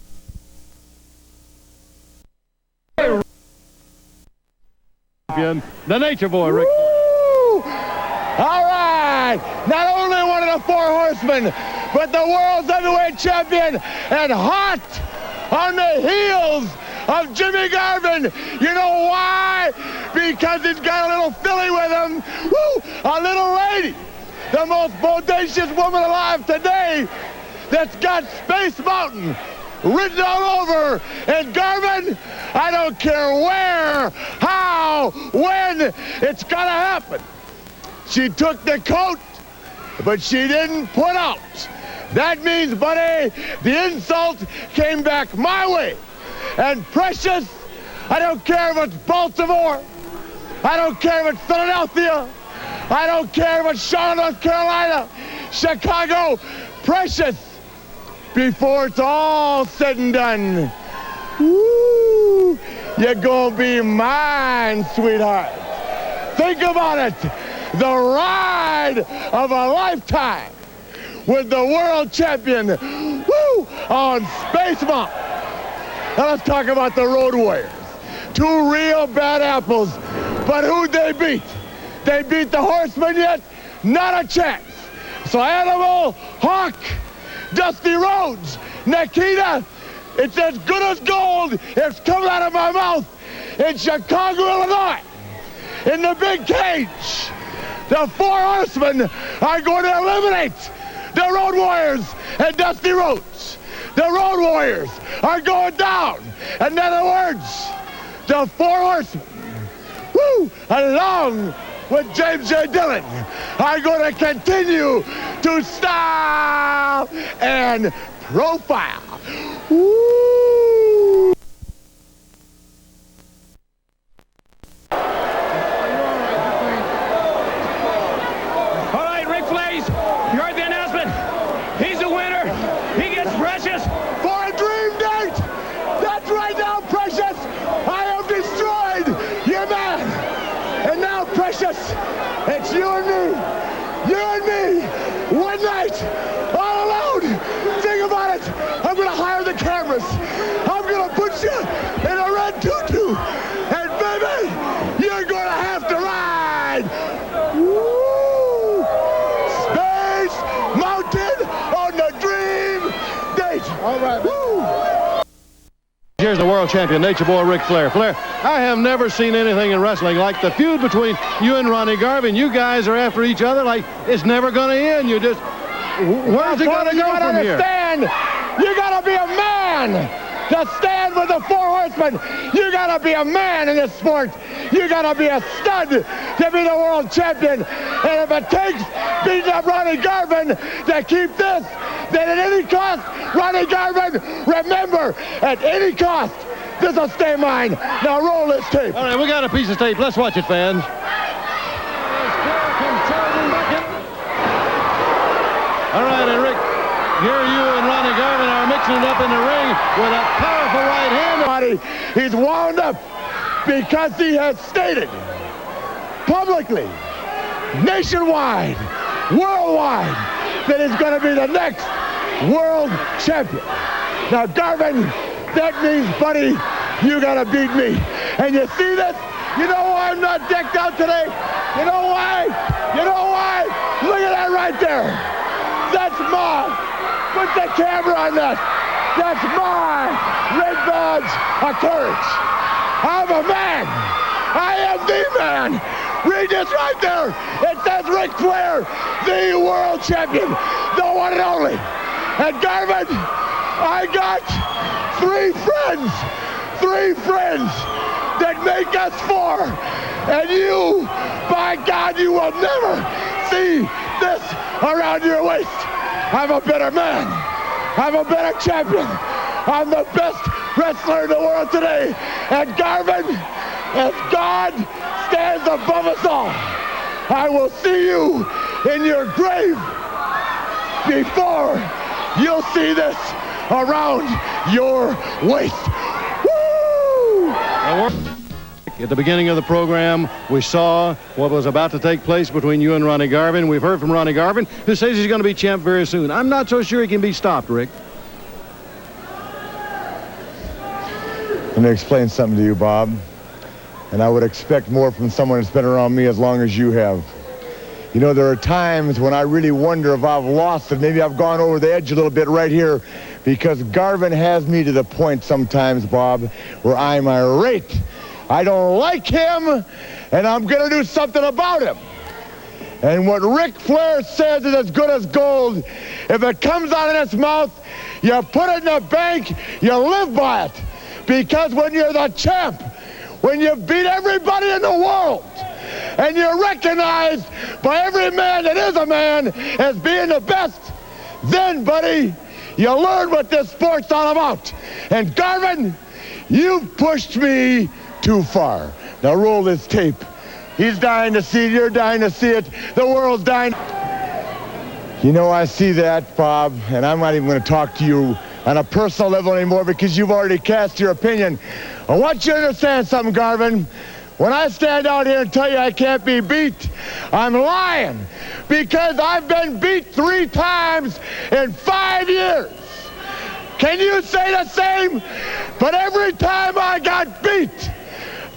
The Nature Boy, Ric. All right. Not only one of the four Horsemen, but the world's heavyweight champion, and hot on the heels of Jimmy Garvin. You know why? Because he's got a little filly with him. Woo! A little lady. The most bodacious woman alive today that's got Space Mountain written all over. And Garvin, I don't care where, how, when, it's gonna happen. She took the coat, but she didn't put out. That means, buddy, the insult came back my way. And Precious, I don't care if it's Baltimore, I don't care if it's Philadelphia, I don't care if it's Charlotte, North Carolina, Chicago, Precious, before it's all said and done, woo, you're gonna be mine, sweetheart. Think about it, the ride of a lifetime with the world champion, woo, on Space Mountain. Now let's talk about the Road Warriors. Two real bad apples, but who'd they beat? They beat the Horsemen yet? Not a chance. So Animal, Hawk, Dusty Rhodes, Nikita, it's as good as gold. It's coming out of my mouth in Chicago, Illinois, in the big cage. The four Horsemen are going to eliminate the Road Warriors and Dusty Rhodes. The Road Warriors are going down. In other words, the four Horsemen, woo, along with James J. Dillon, are going to continue to style and profile. Woo! All right, Ric Flair, you heard the announcement. He's the winner. He gets Precious For a dream date! That's right now, Precious! I have destroyed your man! And now, Precious, it's you and me! You and me! One night! All alone! Think about it! I'm gonna hire the cameras! I'm gonna put you in a red tutu! And baby, you're gonna have to ride! Woo! Space Mountain on the dream date! All right. Woo! Here's the world champion, Nature Boy Ric Flair. Flair, I have never seen anything in wrestling like the feud between you and Ronnie Garvin. You guys are after each other like it's never going to end. You just Where's he going to go from here? You got to be a man to stand with the four horsemen. You got to be a man in this sport. You got to be a stud to be the world champion. And if it takes beating up Ronnie Garvin to keep this, then at any cost, Ronnie Garvin, remember, at any cost, this will stay mine. Now roll this tape. All right, we got a piece of tape. Let's watch it, fans. All right, and Rick, here you and Ronnie Garvin are mixing it up in the ring with a powerful right hand. He's wound up because he has stated publicly, nationwide, worldwide, that he's going to be the next world champion. Now, Garvin, that means, buddy, you got to beat me. And you see this? You know why I'm not decked out today? You know why? You know why? Look at that right there. That's my, put the camera on that. That's my red badge of courage. I'm a man. I am the man. Read this right there. It says Ric Flair, the world champion, the one and only. And Garvin, I got three friends that make us four. And you, by God, you will never see this around your waist. I'm a better man. I'm a better champion. I'm the best wrestler in the world today. And Garvin, as God stands above us all, I will see you in your grave before you'll see this around your waist. Woo! At the beginning of the program, we saw what was about to take place between you and Ronnie Garvin. We've heard from Ronnie Garvin, who says he's going to be champ very soon. I'm not so sure he can be stopped, Rick. Let me explain something to you, Bob. And I would expect more from someone that's been around me as long as you have. You know, there are times when I really wonder if I've lost it. Maybe I've gone over the edge a little bit right here, because Garvin has me to the point sometimes, Bob, where I'm irate. I don't like him, and I'm going to do something about him. And what Ric Flair says is as good as gold. If it comes out of his mouth, you put it in the bank, you live by it. Because when you're the champ, when you beat everybody in the world, and you're recognized by every man that is a man as being the best, then, buddy, you learn what this sport's all about. And Garvin, you've pushed me too far. Now roll this tape. He's dying to see it. You're dying to see it. The world's dying. You know, I see that, Bob, and I'm not even going to talk to you on a personal level anymore because you've already cast your opinion. I want you to understand something, Garvin. When I stand out here and tell you I can't be beat, I'm lying, because I've been beat 3 times in 5 years. Can you say the same? But every time I got beat,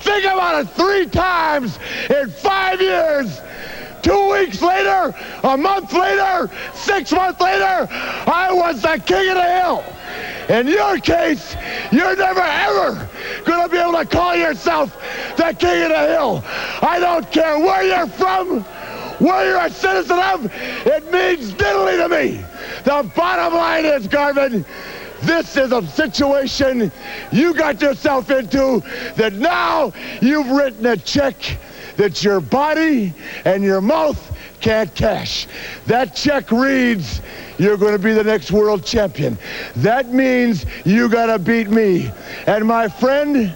think about it, 3 times in 5 years. 2 weeks later, a month later, 6 months later, I was the king of the hill. In your case, you're never ever going to be able to call yourself the king of the hill. I don't care where you're from, where you're a citizen of, it means diddly to me. The bottom line is, Garvin, this is a situation you got yourself into that now you've written a check that your body and your mouth can't cash. That check reads, you're going to be the next world champion. That means you got to beat me. And my friend,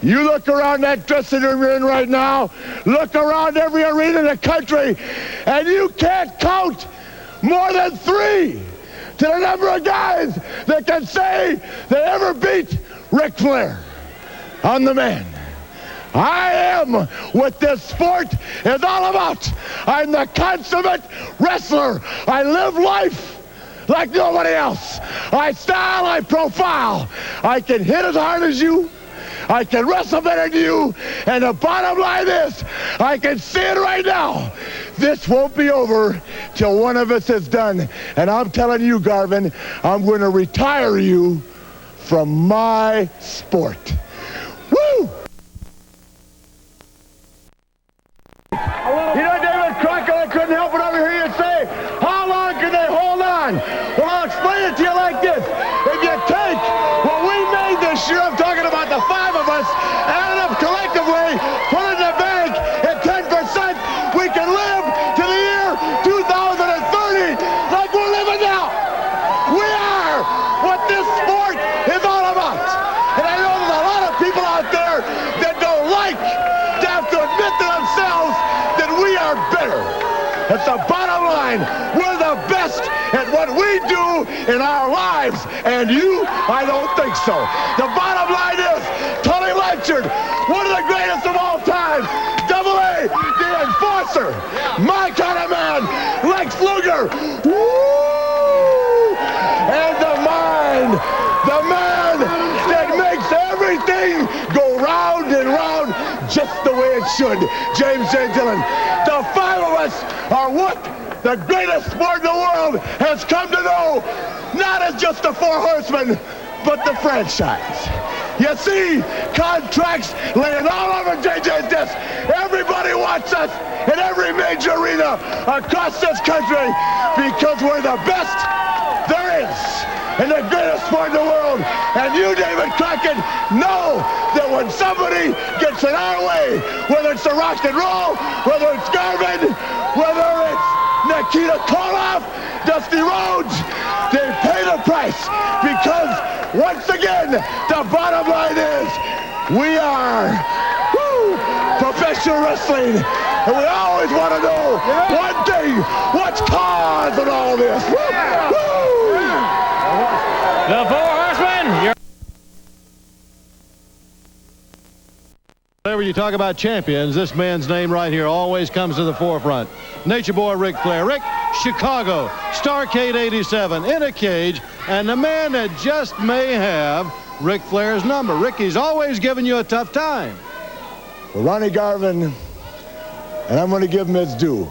you look around that dressing room you're in right now, look around every arena in the country, and you can't count more than 3 to the number of guys that can say they ever beat Ric Flair. I'm the man. I am what this sport is all about. I'm the consummate wrestler. I live life like nobody else. I style, I profile. I can hit as hard as you. I can wrestle better than you. And the bottom line is, I can see it right now. This won't be over till one of us is done. And I'm telling you, Garvin, I'm going to retire you from my sport. Woo! You know, David Crockett, I couldn't help but overhear you say, how long can they hold The bottom line, we're the best at what we do in our lives. And you, I don't think so. The bottom line is, Tully Blanchard, one of the greatest of all time. Double A, the enforcer. My kind of man, Lex Luger. Woo! And the man that makes everything go round and round just the way it should. James J. Dillon. The five of us are what the greatest sport in the world has come to know, not as just the four horsemen, but the franchise. You see, contracts laying all over JJ's desk. Everybody wants us in every major arena across this country because we're the best there is and the greatest sport in the world. And you, David Crockett, know that when somebody gets in our way, whether it's the rock and roll, whether it's Garvin, whether it's Nikita Koloff, Dusty Rhodes, they pay the price because, once again, the bottom line is we are professional wrestling, and we always want to know one thing, what's causing all this? The Four Horsemen. Whenever you talk about champions, this man's name right here always comes to the forefront. Nature Boy Ric Flair. Rick, Chicago, Starrcade 87, in a cage, and the man that just may have Ric Flair's number. Ricky's always giving you a tough time. Well, Ronnie Garvin, and I'm going to give him his due,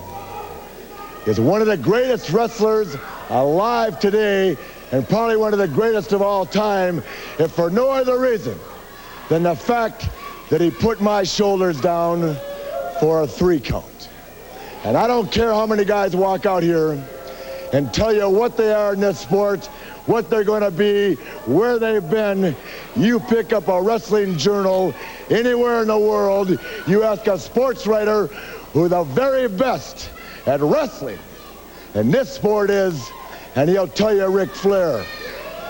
is one of the greatest wrestlers alive today, and probably one of the greatest of all time, if for no other reason than the fact that he put my shoulders down for a 3 count. And I don't care how many guys walk out here and tell you what they are in this sport, what they're going to be, where they've been. You pick up a wrestling journal anywhere in the world, you ask a sports writer who the very best at wrestling in this sport is, and he'll tell you Ric Flair.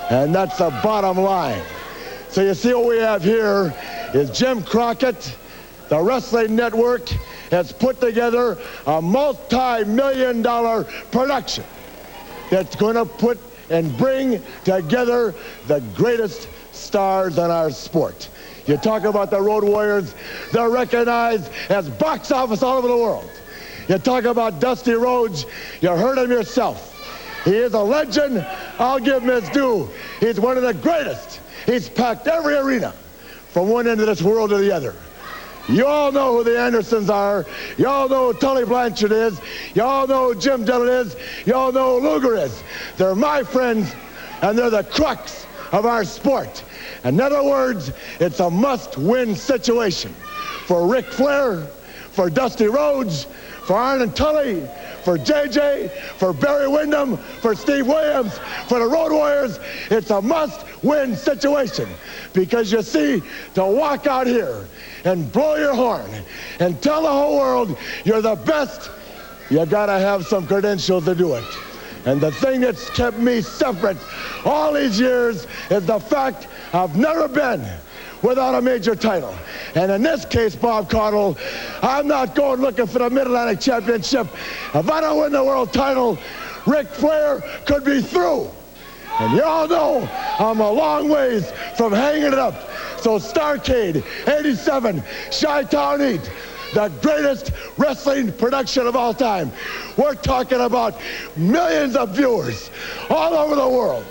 And that's the bottom line. So you see what we have here is Jim Crockett, the Wrestling Network, has put together a multi-million-dollar production that's going to put and bring together the greatest stars in our sport. You talk about the Road Warriors, they're recognized as box office all over the world. You talk about Dusty Rhodes, you heard him yourself. He is a legend. I'll give him his due. He's one of the greatest. He's packed every arena from one end of this world to the other. You all know who the Andersons are. You all know who Tully Blanchard is. You all know who Jim Dillon is. You all know who Luger is. They're my friends, and they're the crux of our sport. In other words, it's a must-win situation for Ric Flair, for Dusty Rhodes, for Arn and Tully, for JJ, for Barry Windham, for Steve Williams, for the Road Warriors. It's a must-win situation because, you see, to walk out here and blow your horn and tell the whole world you're the best, you gotta have some credentials to do it. And the thing that's kept me separate all these years is the fact I've never been without a major title. And in this case, Bob Caudle, I'm not going looking for the Mid-Atlantic Championship. If I don't win the world title, Ric Flair could be through. And you all know I'm a long ways from hanging it up. So Starrcade 87, Chi-Town Heat, the greatest wrestling production of all time. We're talking about millions of viewers all over the world.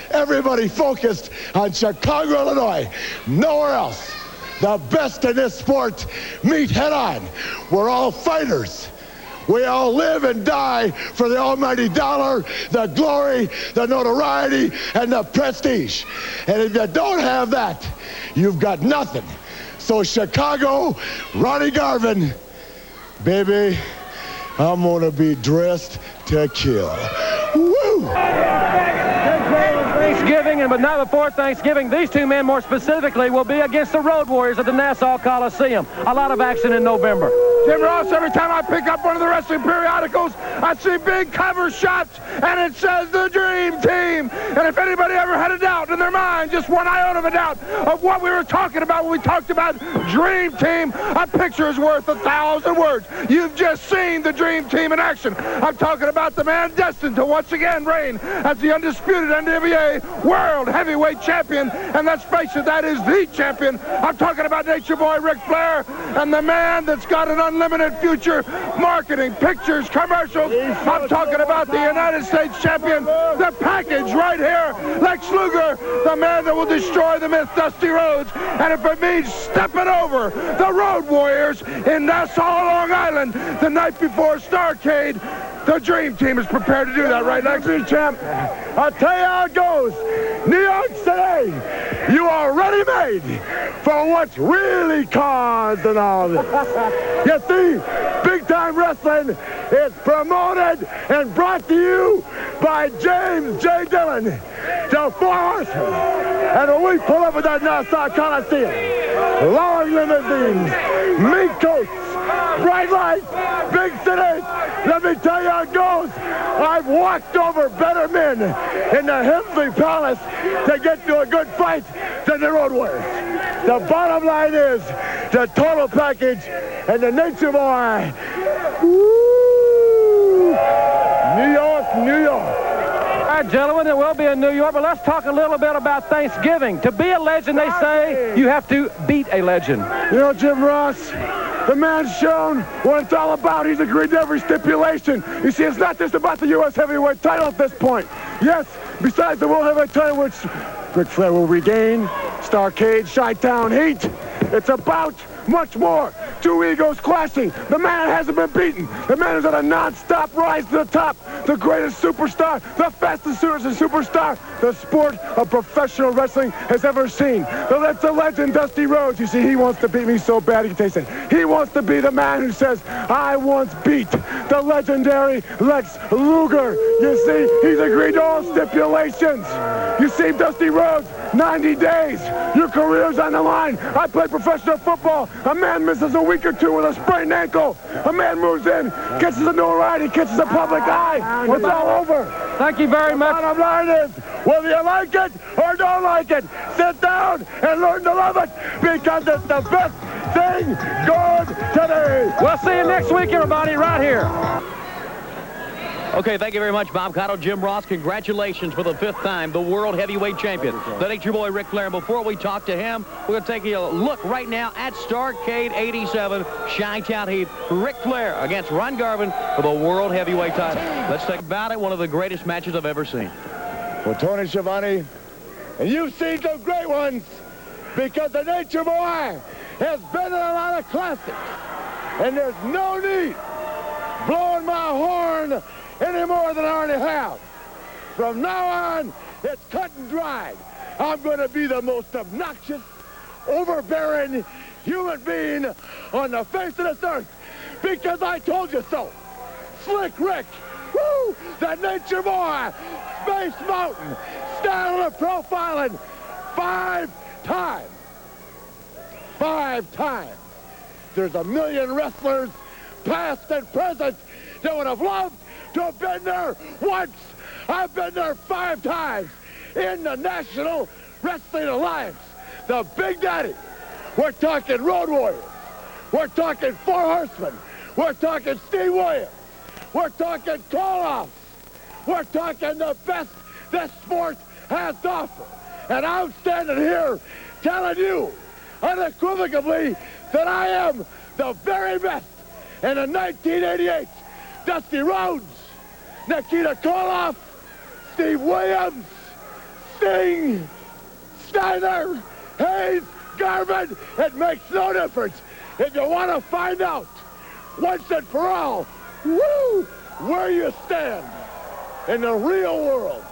Everybody focused on Chicago, Illinois, nowhere else. The best in this sport meet head on. We're all fighters. We all live and die for the almighty dollar, the glory, the notoriety, and the prestige. And if you don't have that, you've got nothing. So Chicago, Ronnie Garvin, baby, I'm gonna be dressed to kill. Woo! Thanksgiving, but not before Thanksgiving, these two men more specifically will be against the Road Warriors at the Nassau Coliseum. A lot of action in November. Jim Ross, every time I pick up one of the wrestling periodicals, I see big cover shots, and it says the Dream Team. And if anybody ever had a doubt in their mind, just one iota of a doubt of what we were talking about when we talked about Dream Team, a picture is worth 1,000 words. You've just seen the Dream Team in action. I'm talking about the man destined to once again reign as the undisputed NWA World Heavyweight Champion. And let's face it, that is the champion. I'm talking about Nature Boy Ric Flair, and the man that's got an unlimited future, marketing, pictures, commercials. I'm talking about the United States champion, the package right here, Lex Luger, the man that will destroy the myth, Dusty Rhodes. And if it means stepping over the Road Warriors in Nassau, Long Island, the night before Starrcade, the Dream Team is prepared to do that, right, Lex? Champ, I'll tell you how it goes. New York City, you are ready-made for what's really causing all this. You see, big-time wrestling is promoted and brought to you by James J. Dillon, the Four Horsemen. And when we pull up at that Nassau Coliseum, long limousines, mink coats, bright lights, big cities, let me tell you how it goes. I've walked over better men in the Hemsley Palace to get to a good fight than the Road Warriors. The bottom line is the total package and the Nature Boy. Woo! New York, New York. All right, gentlemen, it will be in New York, but let's talk a little bit about Thanksgiving. To be a legend, they say, you have to beat a legend. You know, Jim Ross, the man's shown what it's all about. He's agreed to every stipulation. You see, it's not just about the U.S. heavyweight title at this point. Yes, besides the World Heavyweight title, which Ric Flair will regain, Starrcade, Chi-Town Heat, it's about much more. Two egos clashing. The man hasn't been beaten. The man is on a non-stop rise to the top. The greatest superstar, the fastest superstar the sport of professional wrestling has ever seen. That's the legend, Dusty Rhodes. You see, he wants to beat me so bad, he can taste it. He wants to be the man who says, I once beat the legendary Lex Luger. You see, he's agreed to all stipulations. You see, Dusty Rhodes, 90 days. Your career's on the line. I played professional football. A man misses a week or two with a sprained ankle. A man moves in, catches a notoriety, catches a public eye. It's all over. Thank you very much. The bottom line is, whether you like it or don't like it, sit down and learn to love it because it's the best thing going today. We'll see you next week, everybody, right here. Okay, thank you very much, Bob Cottle. Jim Ross, congratulations for the 5th time, the World Heavyweight Champion. The Nature Boy Ric Flair. And before we talk to him, we're going to take a look right now at Starrcade 87, Chi-Town Heat. Ric Flair against Ron Garvin for the World Heavyweight title. Let's talk about it. One of the greatest matches I've ever seen. Well, Tony Schiavone, and you've seen some great ones because the Nature Boy has been in a lot of classics. And there's no need blowing my horn any more than I already have. From now on, it's cut and dried. I'm going to be the most obnoxious, overbearing human being on the face of this earth because I told you so. Slick Rick, woo, the Nature Boy, Space Mountain, style of profiling 5 times. 5 times. There's a million wrestlers, past and present, that would have loved to have been there once. I've been there 5 times in the National Wrestling Alliance. The Big Daddy. We're talking Road Warriors. We're talking Four Horsemen. We're talking Steve Williams. We're talking call-offs. We're talking the best this sport has to offer. And I'm standing here telling you unequivocally that I am the very best. And in 1988, Dusty Rhodes, Nikita Koloff, Steve Williams, Sting, Steiner, Hayes, Garvin, it makes no difference. If you want to find out once and for all, woo, where you stand in the real world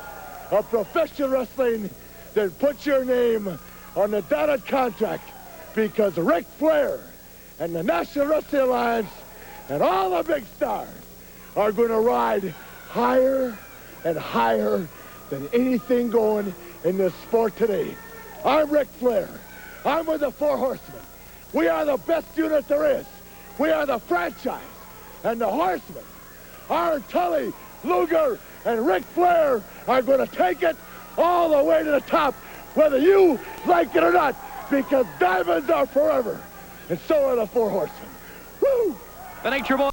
of professional wrestling, then put your name on the dotted contract because Ric Flair and the National Wrestling Alliance and all the big stars are going to ride higher and higher than anything going in this sport today. I'm Ric Flair. I'm with the Four Horsemen. We are the best unit there is. We are the franchise. And the Horsemen, our Tully, Luger, and Ric Flair are going to take it all the way to the top, whether you like it or not, because diamonds are forever. And so are the Four Horsemen. Woo! The Nature Boy.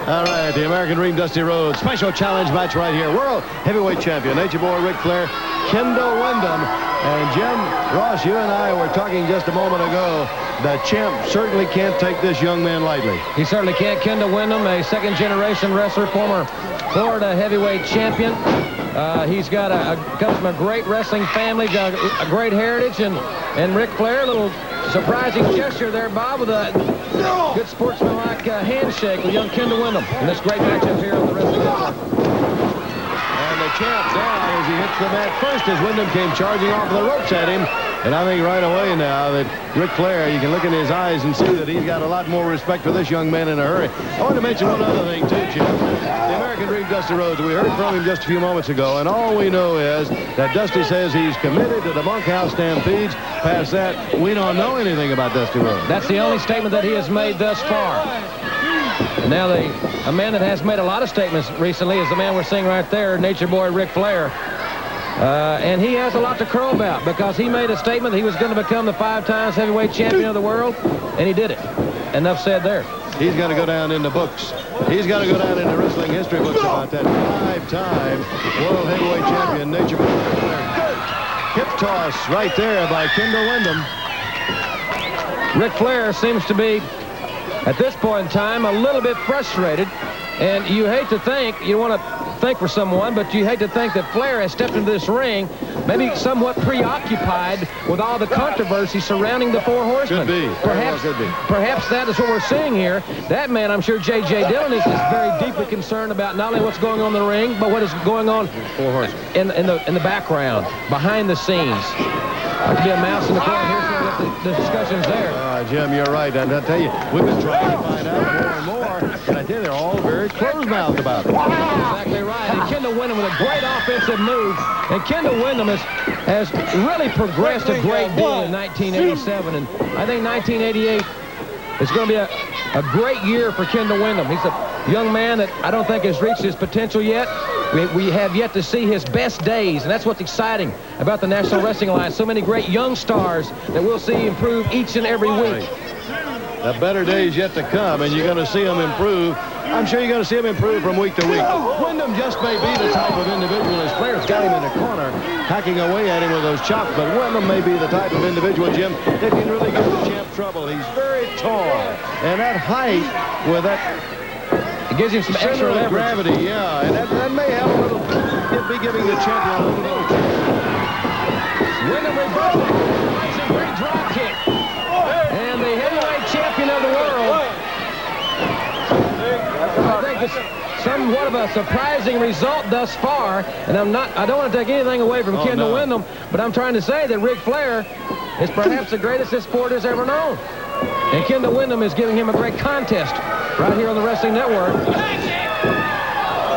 All right, the American Dream, Dusty Rhodes. Special challenge match right here. World Heavyweight Champion, Nature Boy Ric Flair, Kendall Windham. And Jim Ross, you and I were talking just a moment ago. The champ certainly can't take this young man lightly. He certainly can't. Kendall Windham, a second-generation wrestler, former Florida heavyweight champion. He's got comes from a great wrestling family, got a great heritage, and Ric Flair, a little surprising gesture there, Bob, with a good sportsmanlike handshake with young Kendall Windham in this great matchup here on the Wrestling Network. And the champ down as he hits the mat first as Windham came charging off the ropes at him. And I think right away now that Ric Flair, you can look in his eyes and see that he's got a lot more respect for this young man in a hurry. I want to mention one other thing, too, Jim. The American Dream, Dusty Rhodes, we heard from him just a few moments ago, and all we know is that Dusty says he's committed to the bunkhouse stampedes. Past that, we don't know anything about Dusty Rhodes. That's the only statement that he has made thus far. Now, a man that has made a lot of statements recently is the man we're seeing right there, Nature Boy Ric Flair. And he has a lot to crow about because he made a statement that he was going to become the 5-time heavyweight champion of the world, and he did it. Enough said there. He's going to go down in the books. He's going to go down in the wrestling history books about that 5-time world heavyweight champion, Nature Boy Ric Flair. Hip toss right there by Kendall Windham. Ric Flair seems to be, at this point in time, a little bit frustrated. And you hate to think, you want to think for someone, but you hate to think that Flair has stepped into this ring maybe somewhat preoccupied with all the controversy surrounding the Four Horsemen. Could be. Perhaps that is what we're seeing here. That man, I'm sure J.J. Dillon is very deeply concerned about not only what's going on in the ring, but what is going on in the background, behind the scenes. Like to be a mouse in the corner here, so the discussion's there. Jim, you're right. And I'll tell you, we've been trying to find out more and more, and I tell you, they're all very closed-mouthed about it. Exactly right. And Kendall Windham with a great offensive move. And Kendall Windham has really progressed a great deal in 1987. And I think 1988 is going to be a great year for Kendall Windham. He's a young man that I don't think has reached his potential yet. We have yet to see his best days, and that's what's exciting about the National Wrestling Alliance. So many great young stars that we'll see improve each and every week. The better days yet to come, and you're going to see them improve. I'm sure you're going to see them improve from week to week. Wyndham just may be the type of individual, as Flair's got him in the corner, hacking away at him with those chops, but Wyndham may be the type of individual, Jim, that can really give the champ trouble. He's very tall, and that height with that... It gives him some extra leverage. Gravity, yeah, and that may help a little, be giving the champion a little chance. Wyndham reversal. It's a great drop kick. And the heavyweight champion of the world. I think it's somewhat of a surprising result thus far. And I don't want to take anything away from Kendall Windham, but I'm trying to say that Ric Flair is perhaps the greatest this sport has ever known. And Kendall Windham is giving him a great contest right here on the Wrestling Network.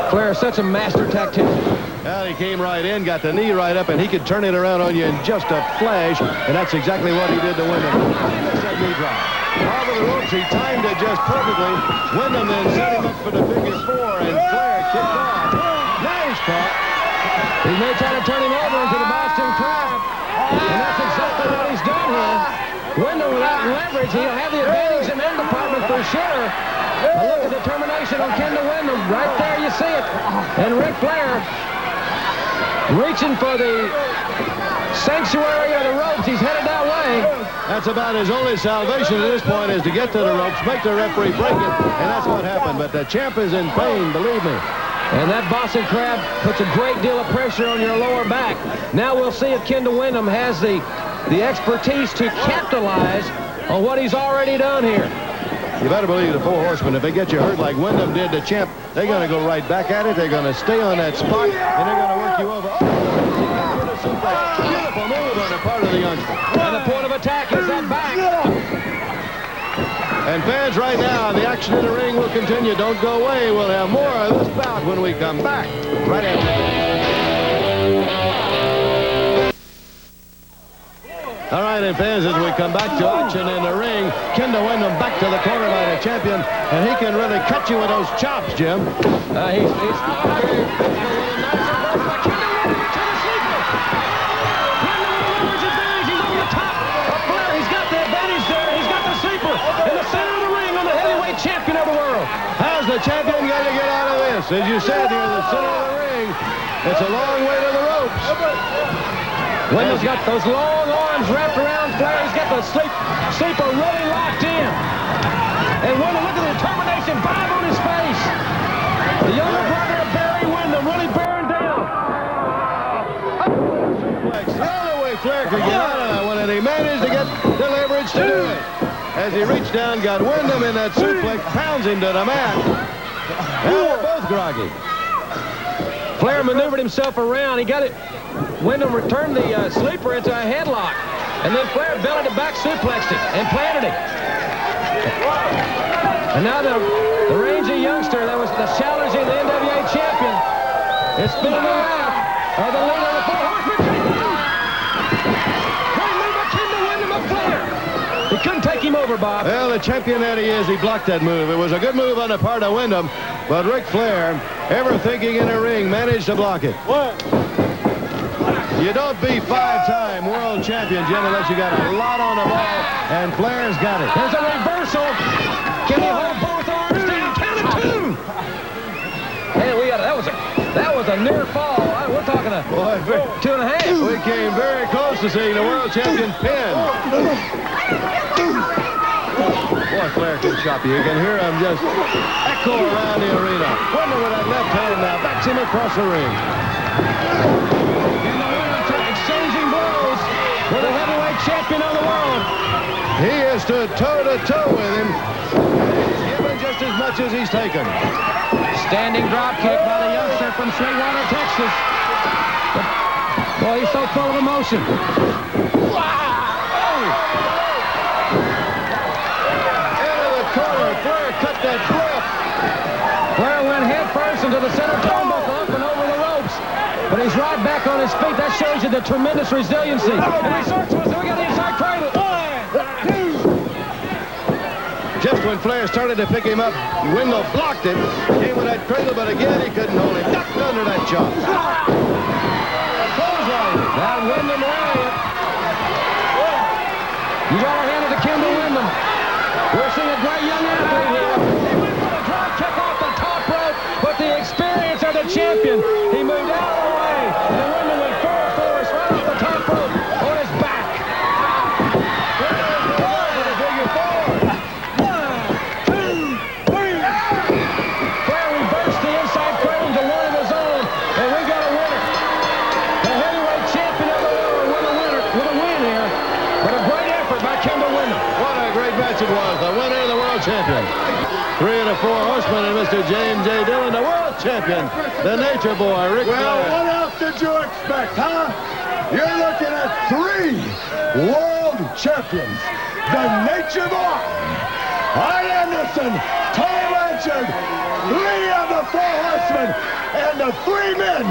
Flair is such a master tactician. Well, he came right in, got the knee right up, and he could turn it around on you in just a flash, and that's exactly what he did to Windham. He missed that knee drop. Over the ropes, he timed it just perfectly. Windham then set him up for the figure four, and Flair kicked off. Nice cut. He may try to turn him over into the Boston Crab, and that's exactly what he's done here. Windham without leverage, he'll have the advantage in that department for sure. A look at determination on Kendall Windham. Right there, you see it. And Ric Flair reaching for the sanctuary of the ropes. He's headed that way. That's about his only salvation at this point, is to get to the ropes, make the referee break it, and that's what happened. But the champ is in pain, believe me. And that Boston Crab puts a great deal of pressure on your lower back. Now we'll see if Kendall Windham has the expertise to capitalize on what he's already done here. You better believe the Four Horsemen, if they get you hurt like Windham did the champ, they're going to go right back at it. They're going to stay on that spot, and they're going to work you over. Beautiful move on the part of the youngster. And the point of attack is that back. And fans, right now, the action in the ring will continue. Don't go away. We'll have more of this bout when we come back. Right after this. All right, and fans, as we come back to action in the ring, Kendall Windham back to the corner by the champion, and he can really cut you with those chops, Jim. He's champion of the world. How's the champion going to get out of this? As you said, you're in the center of the ring. It's a long way to the ropes. Windham's got those long arms wrapped around Flair. He's got the sleeper really locked in. And Windham, look at the determination vibe on his face. The younger brother of Barry Windham really bearing down. The only way Flair could get out of that one, and he managed to get the leverage to do it. As he reached down, got Windham in that suplex, pounds him to the mat. Now they're both groggy. Flair maneuvered himself around. He got it. Windham returned the sleeper into a headlock. And then Flair bellied it back, suplexed it, and planted it. And now the rangy youngster that was the challenging the NWA champion is spinning around. The leader of the Four Horsemen. Great move by Kendall Windham of Flair. He couldn't take him over, Bob. Well, the champion that he is, he blocked that move. It was a good move on the part of Windham, but Ric Flair, ever thinking in a ring, managed to block it. You don't beat five-time world champion, Jim, unless you got a lot on the ball, and Flair's got it. There's a reversal. Can he hold both arms down? Count of two. Man, that was a near fall. We're talking a 2.5. We came very close to seeing the world champion pinned. Boy, Flair can chop you. You can hear him just echo around the arena. Windham with that left hand now backs him across the ring. And the winner exchanging blows with the heavyweight champion of the world. He has stood toe-to-toe with him. He's given just as much as he's taken. Standing drop kick by the youngster from Sweetwater, Texas. Boy, he's so full of emotion. Flair cut that flip. Flair went head first into the center turnbuckle up and over the ropes. But he's right back on his feet. That shows you the tremendous resiliency. And he starts with we got the inside cradle. 1, 2. Just when Flair started to pick him up, Windham blocked him. Came with that cradle, but again he couldn't hold him. Ducked under that chop. That Windham lariat. You got a hand of the Kendall Windham. We're seeing a great young athlete here. He went for the drop kick off the top rope, but the experience of the champion, he moved out of the way, and the Windham went full force right off the top rope on his back. Flair reversed the inside cradle to one of his own, and we got a winner. The heavyweight champion of the world with a win here, but a great effort by Kendall Windham. What a great match it was. The winner of the world champion. 3 of the 4 horsemen and Mr. James J. Dillon, the world champion, the Nature Boy, Ric Flair. Well, what else did you expect, huh? You're looking at 3 world champions. The Nature Boy, Arn Anderson, Tony Blanchard, 3 of the 4 horsemen, and the 3 men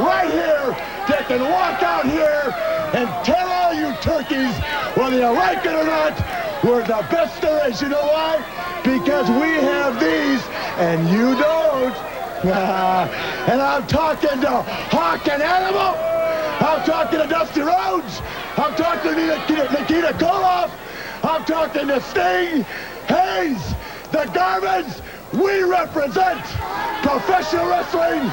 right here that can walk out here and tell all you turkeys, whether you like it or not, we're the best there is. You know why? Because we have these, and you don't. And I'm talking to Hawk and Animal. I'm talking to Dusty Rhodes. I'm talking to Nikita Koloff. I'm talking to Sting, Hayes, the Garvins. We represent professional wrestling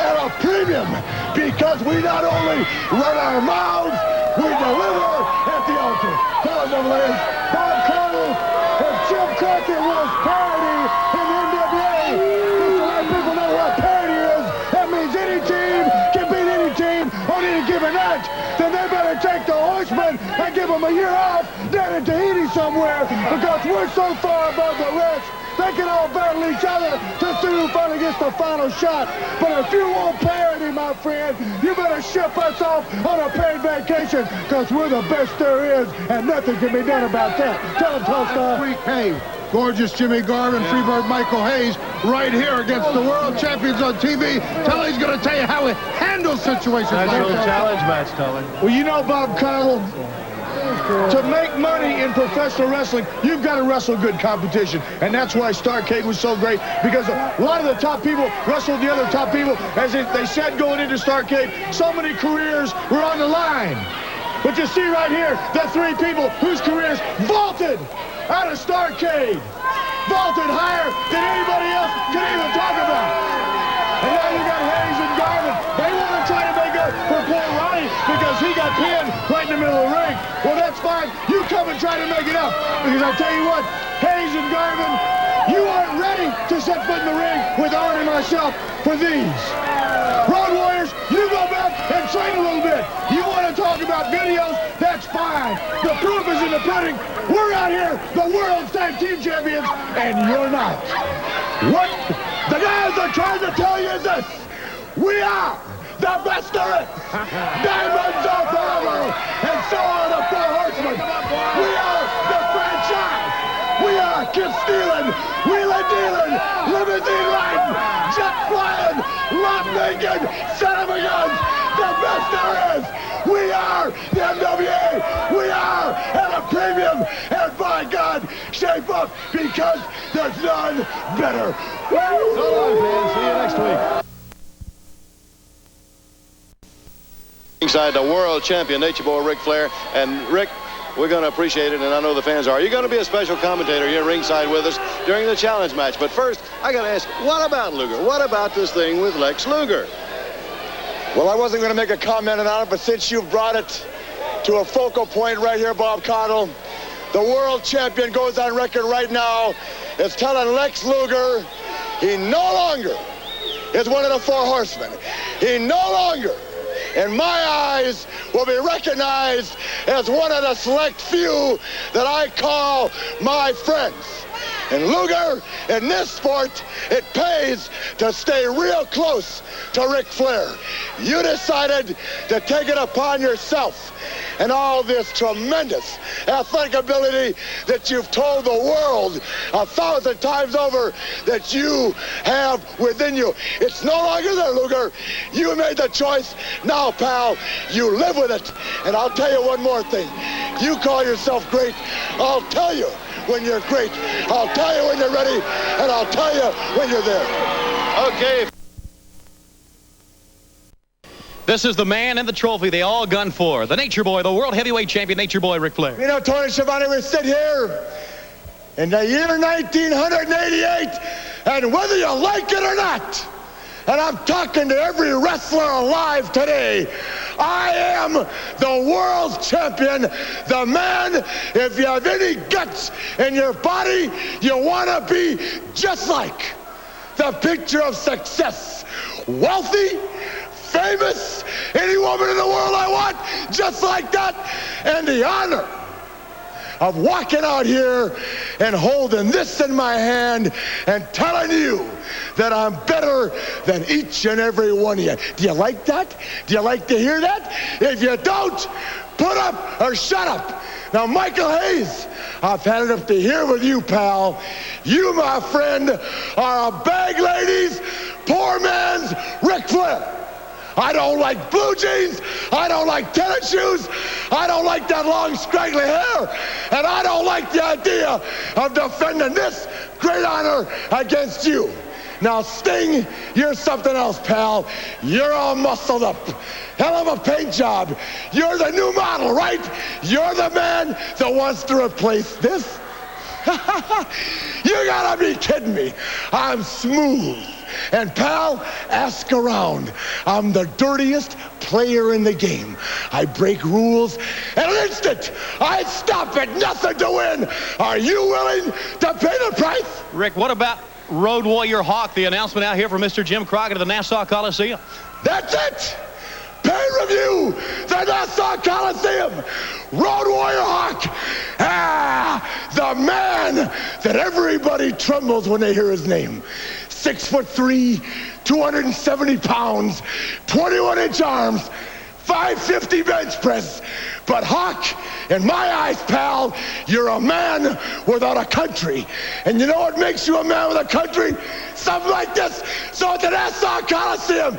at a premium because we not only run our mouths, we deliver at the altar. Tell them, ladies, Bob Connell and Jim Crockett was parody in the NWA. Just to let people know what parody is, that means any team can beat any team on any given night. Then they better take the Horsemen and give them a year off down in Tahiti somewhere because we're so far above the rest. They can all battle each other to see who finally gets the final shot. But if you want parity, my friend, you better ship us off on a paid vacation because we're the best there is and nothing can be done about that. Tell them, Telstar. Freak Hayes, gorgeous Jimmy Garvin, Freebird Michael Hayes, right here against the world champions on TV. Tully's going to tell you how he handles situations like That's that. a challenge match, Tully. Well, you know, Bob Connell, To make money in professional wrestling, you've got to wrestle good competition. And that's why Starrcade was so great, because a lot of the top people wrestled the other top people. As they said going into Starrcade, so many careers were on the line. But you see right here, the three people whose careers vaulted out of Starrcade. Vaulted higher than anybody else could even talk about. And now you got Hayes and Garvin. They want to try to make up for poor Ronnie because he got pinned right in the middle of the ring. Well, that's fine. You come and try to make it up. Because I tell you what, Hayes and Garvin, you aren't ready to set foot in the ring with Arn and myself for these. Road Warriors, you go back and train a little bit. You want to talk about videos? That's fine. The proof is in the pudding. We're out here, the World Tag Team Champions, and you're not. What the guys are trying to tell you is this. We are the best there is. Diamonds are forever, and so are the Four Horsemen. We are the franchise. We are kiss stealing, wheeling dealing, limousine riding, jet flying, lot making, son of a guns, the best there is. We are the NWA. We are at a premium, and by God, shape up because there's none better. So long, fans. See you next week. Inside the world champion, Nature Boy Ric Flair. And Rick, we're going to appreciate it, and I know the fans are. You're going to be a special commentator here ringside with us during the challenge match. But first, I got to ask, what about Luger? What about this thing with Lex Luger? Well, I wasn't going to make a comment on it, but since you've brought it to a focal point right here, Bob Cottle, the world champion goes on record right now as telling Lex Luger he no longer is one of the Four Horsemen. He no longer, in my eyes, will be recognized as one of the select few that I call my friends. And Luger, in this sport, it pays to stay real close to Ric Flair. You decided to take it upon yourself and all this tremendous athletic ability that you've told the world 1,000 times over that you have within you. It's no longer there, Luger. You made the choice. Now, pal, you live with it. And I'll tell you one more thing. You call yourself great. I'll tell you when you're great. I'll tell you when you're ready, and I'll tell you when you're there. Okay. This is the man and the trophy they all gun for. The Nature Boy, the World Heavyweight Champion, Nature Boy Ric Flair. You know, Tony Schiavone, we sit here in the year 1988, and whether you like it or not, and I'm talking to every wrestler alive today, I am the world champion, the man. If you have any guts in your body, you want to be just like the picture of success. Wealthy, famous, any woman in the world I want, just like that. And the honor of walking out here and holding this in my hand and telling you that I'm better than each and every one of you. Do you like that? Do you like to hear that? If you don't, put up or shut up. Now, Michael Hayes, I've had it up to here with you, pal. You, my friend, are a bag lady's, poor man's Ric Flair. I don't like blue jeans. I don't like tennis shoes. I don't like that long, scraggly hair. And I don't like the idea of defending this great honor against you. Now, Sting, you're something else, pal. You're all muscled up. Hell of a paint job. You're the new model, right? You're the man that wants to replace this. You gotta be kidding me. I'm smooth. And pal, ask around. I'm the dirtiest player in the game. I break rules in an instant. I stop at nothing to win. Are you willing to pay the price? Rick, what about Road Warrior Hawk, the announcement out here from Mr. Jim Crockett of the Nassau Coliseum? That's it. Pay-per-view, the Nassau Coliseum. Road Warrior Hawk. The man that everybody trembles when they hear his name. 6'3", 270 pounds, 21-inch arms, 550 bench press. But Hawk, in my eyes, pal, you're a man without a country. And you know what makes you a man with a country? Something like this. So at the Nassau Coliseum,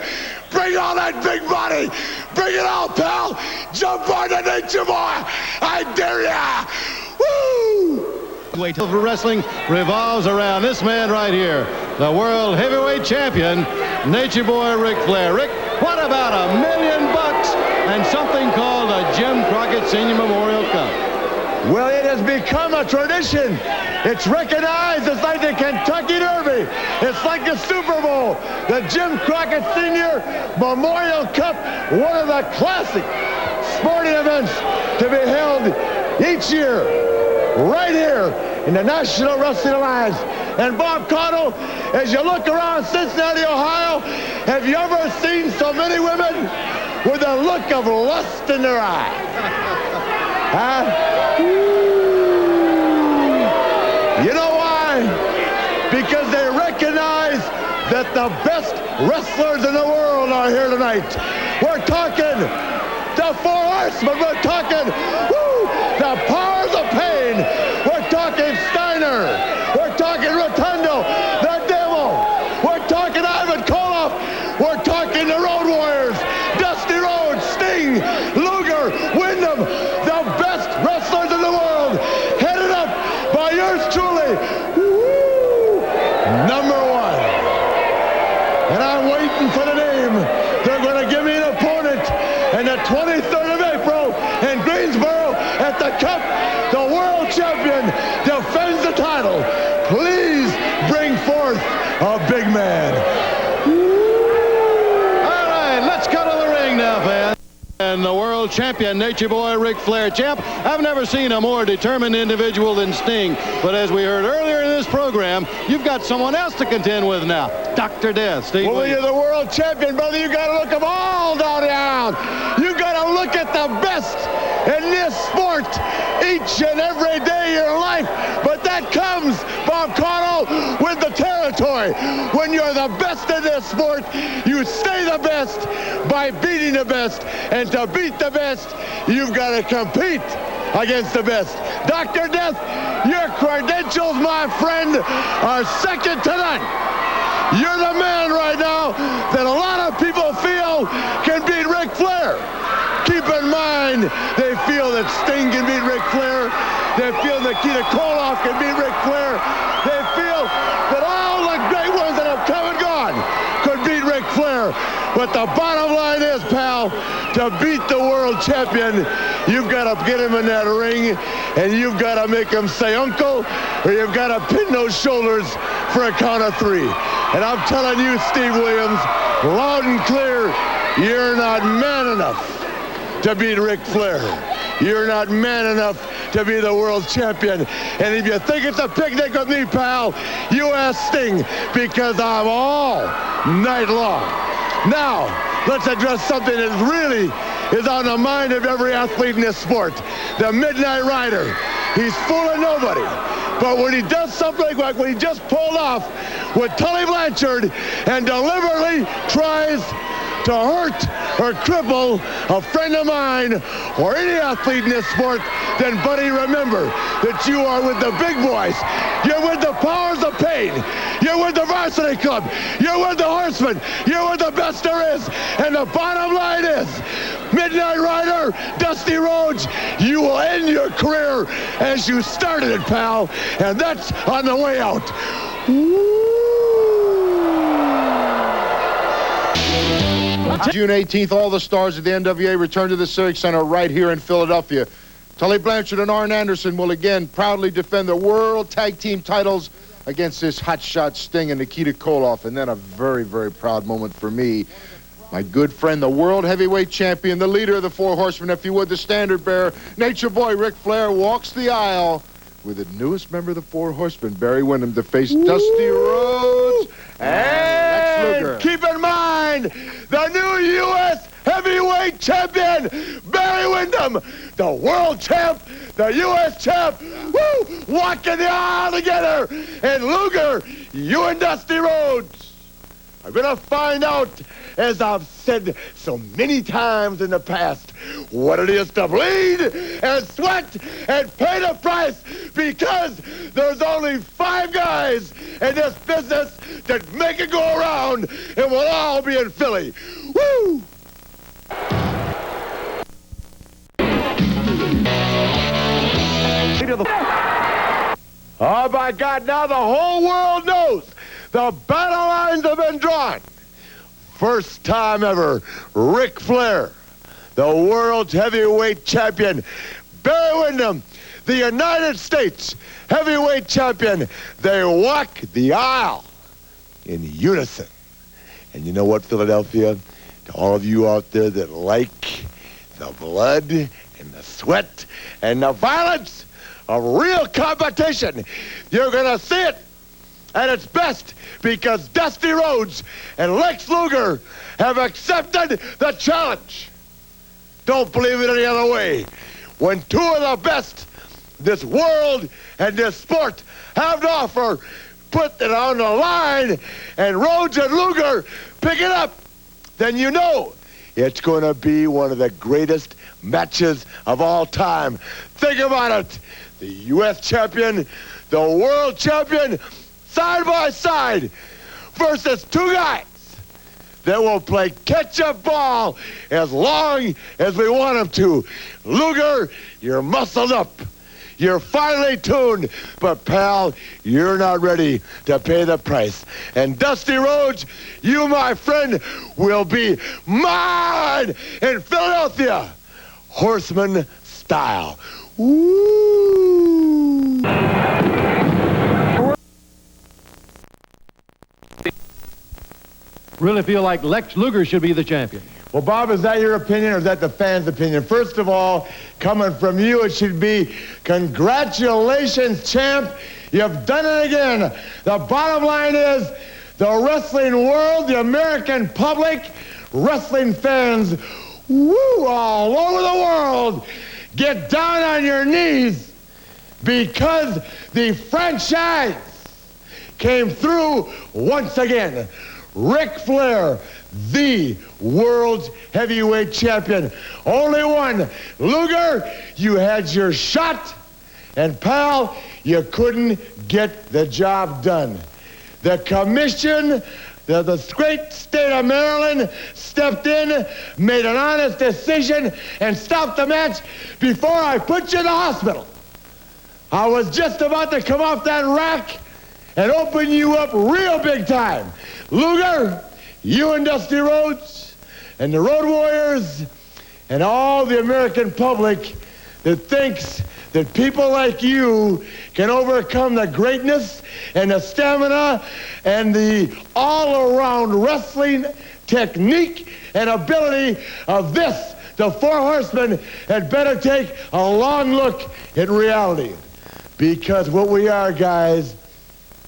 bring all that big body, Bring it on, pal. Jump on the Nature Boy. I dare ya. Woo! Wrestling revolves around this man right here, the world heavyweight champion, Nature Boy Ric Flair. Rick, what about $1 million and something called a Jim Crockett Senior Memorial Cup? Well, it has become a tradition. It's recognized. It's like the Kentucky Derby. It's like the Super Bowl. The Jim Crockett Senior Memorial Cup, one of the classic sporting events to be held each year right here in the National Wrestling Alliance. And Bob Cottle, as you look around Cincinnati, Ohio, have you ever seen so many women with a look of lust in their eyes? Huh? You know why? Because they recognize that the best wrestlers in the world are here tonight. We're talking the Four Horsemen. We're talking the Powers of Pain. We're talking Steiner. We're talking Rotundo, the Devil. We're talking Ivan Koloff. We're talking the Road Warriors, Dusty Rhodes, Sting, Luger, Wyndham, the best wrestlers in the world, headed up by yours truly, number one. And I'm waiting for the name. They're going to give me an opponent. And the 23rd of April in Greensboro at the Cup, the world champion defends the title. Please bring forth a big man. All right, let's go to the ring now, fans. And the world champion, Nature Boy Ric Flair. Champ, I've never seen a more determined individual than Sting. But as we heard earlier in this program, you've got someone else to contend with now. Dr. Death, Steve. Well, when you're the world champion, brother, you got to look them all down the aisle. You got to look at the best in this sport each and every day of your life. But that comes, Bob Cottle, with the territory. When you're the best in this sport, you stay the best by beating the best. And to beat the best, you've got to compete against the best. Dr. Death, your credentials, my friend, are second to none. You're the man right now that a lot of people feel can beat Ric Flair. Keep in mind, they feel that Sting can beat Ric Flair. They feel Nikita Koloff can beat Ric Flair. They feel that all the great ones that have come and gone could beat Ric Flair. But the bottom line is, pal, to beat the world champion, you've got to get him in that ring, and you've got to make him say uncle, or you've got to pin those shoulders for a count of three. And I'm telling you, Steve Williams, loud and clear, you're not man enough to beat Ric Flair. You're not man enough to be the world champion. And if you think it's a picnic with me, pal, you ask Sting, because I'm all night long. Now, let's address something that really is on the mind of every athlete in this sport. The Midnight Rider. He's fooling nobody. But when he does something like what he just pulled off with Tully Blanchard and deliberately tries to hurt or cripple a friend of mine or any athlete in this sport, then, buddy, remember that you are with the big boys. You're with the Powers of Pain. You're with the Varsity Club. You're with the Horsemen. You're with the best there is. And the bottom line is, Midnight Rider, Dusty Rhodes, you will end your career as you started it, pal. And that's on the way out. June 18th, all the stars of the NWA return to the Civic Center right here in Philadelphia. Tully Blanchard and Arn Anderson will again proudly defend the World Tag Team titles against this hotshot Sting and Nikita Koloff. And then a very, very proud moment for me. My good friend, the World Heavyweight Champion, the leader of the Four Horsemen, if you would, the standard bearer, Nature Boy Ric Flair, walks the aisle with the newest member of the Four Horsemen, Barry Windham, to face Dusty Rhodes and Lex Luger. Keep in mind, the new U.S. Heavyweight Champion, Barry Windham, the world champ, the U.S. champ, woo, walking the aisle together. And Luger, you and Dusty Rhodes are going to find out, as I've said so many times in the past, what it is to bleed and sweat and pay the price, because there's only 5 guys in this business that make it go around, and we'll all be in Philly. Woo! Now, by God, now the whole world knows the battle lines have been drawn. First time ever, Ric Flair, the world's heavyweight champion, Barry Windham, the United States heavyweight champion, they walk the aisle in unison. And you know what, Philadelphia? To all of you out there that like the blood and the sweat and the violence of real competition, you're going to see it at its best because Dusty Rhodes and Lex Luger have accepted the challenge. Don't believe it any other way. When two of the best this world and this sport have to offer, put it on the line, and Rhodes and Luger pick it up, then you know it's going to be one of the greatest matches of all time. Think about it. The U.S. champion, the world champion, side by side, versus two guys that will play catch-up ball as long as we want them to. Luger, you're muscled up. You're finely tuned, but pal, you're not ready to pay the price. And Dusty Rhodes, you, my friend, will be mine in Philadelphia, Horseman style. Woo! Really feel like Lex Luger should be the champion. Well, Bob, is that your opinion or is that the fans' opinion? First of all, coming from you, it should be congratulations, champ. You've done it again. The bottom line is the wrestling world, the American public, wrestling fans, woo, all over the world, get down on your knees because the franchise came through once again. Ric Flair, the world's heavyweight champion. Only one. Luger, you had your shot, and pal, you couldn't get the job done. The commission, the great state of Maryland, stepped in, made an honest decision, and stopped the match before I put you in the hospital. I was just about to come off that rack and open you up real big time. Luger, you and Dusty Rhodes, and the Road Warriors, and all the American public that thinks that people like you can overcome the greatness and the stamina and the all-around wrestling technique and ability of this, the Four Horsemen, had better take a long look at reality. Because what we are, guys,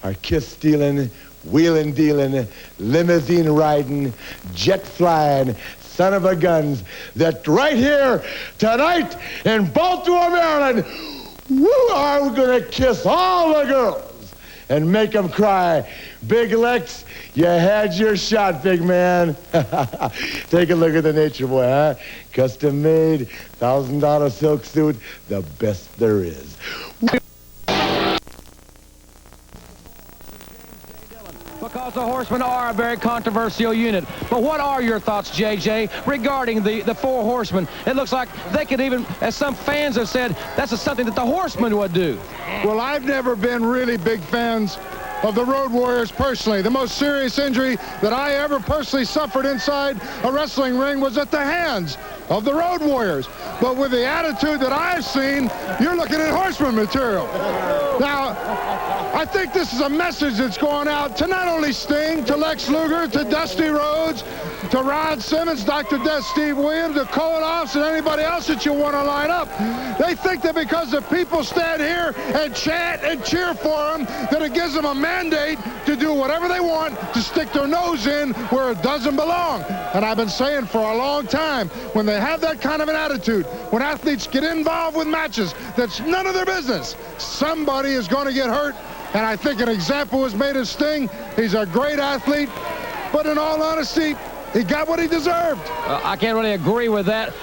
are kiss-stealing, wheeling-dealing, limousine-riding, jet-flying, son-of-a-guns that right here tonight in Baltimore, Maryland, we are going to kiss all the girls and make them cry. Big Lex, you had your shot, big man. Take a look at the Nature Boy, huh? Custom-made, $1,000 silk suit, the best there is. Because the Horsemen are a very controversial unit. But what are your thoughts, JJ, regarding the Four Horsemen? It looks like they could even, as some fans have said, that's something that the Horsemen would do. Well, I've never been really big fans of the Road Warriors personally. The most serious injury that I ever personally suffered inside a wrestling ring was at the hands of the Road Warriors. But with the attitude that I've seen, you're looking at Horseman material. Now, I think this is a message that's going out to not only Sting, to Lex Luger, to Dusty Rhodes, to Rod Simmons, Dr. Death Steve Williams, to Koloffs, and anybody else that you want to line up. They think that because the people stand here and chant and cheer for them, that it gives them a mandate to do whatever they want, to stick their nose in where it doesn't belong. And I've been saying for a long time, when they have that kind of an attitude, when athletes get involved with matches that's none of their business, somebody is going to get hurt. And I think an example was made of Sting. He's a great athlete, but in all honesty, he got what he deserved. I can't really agree with that.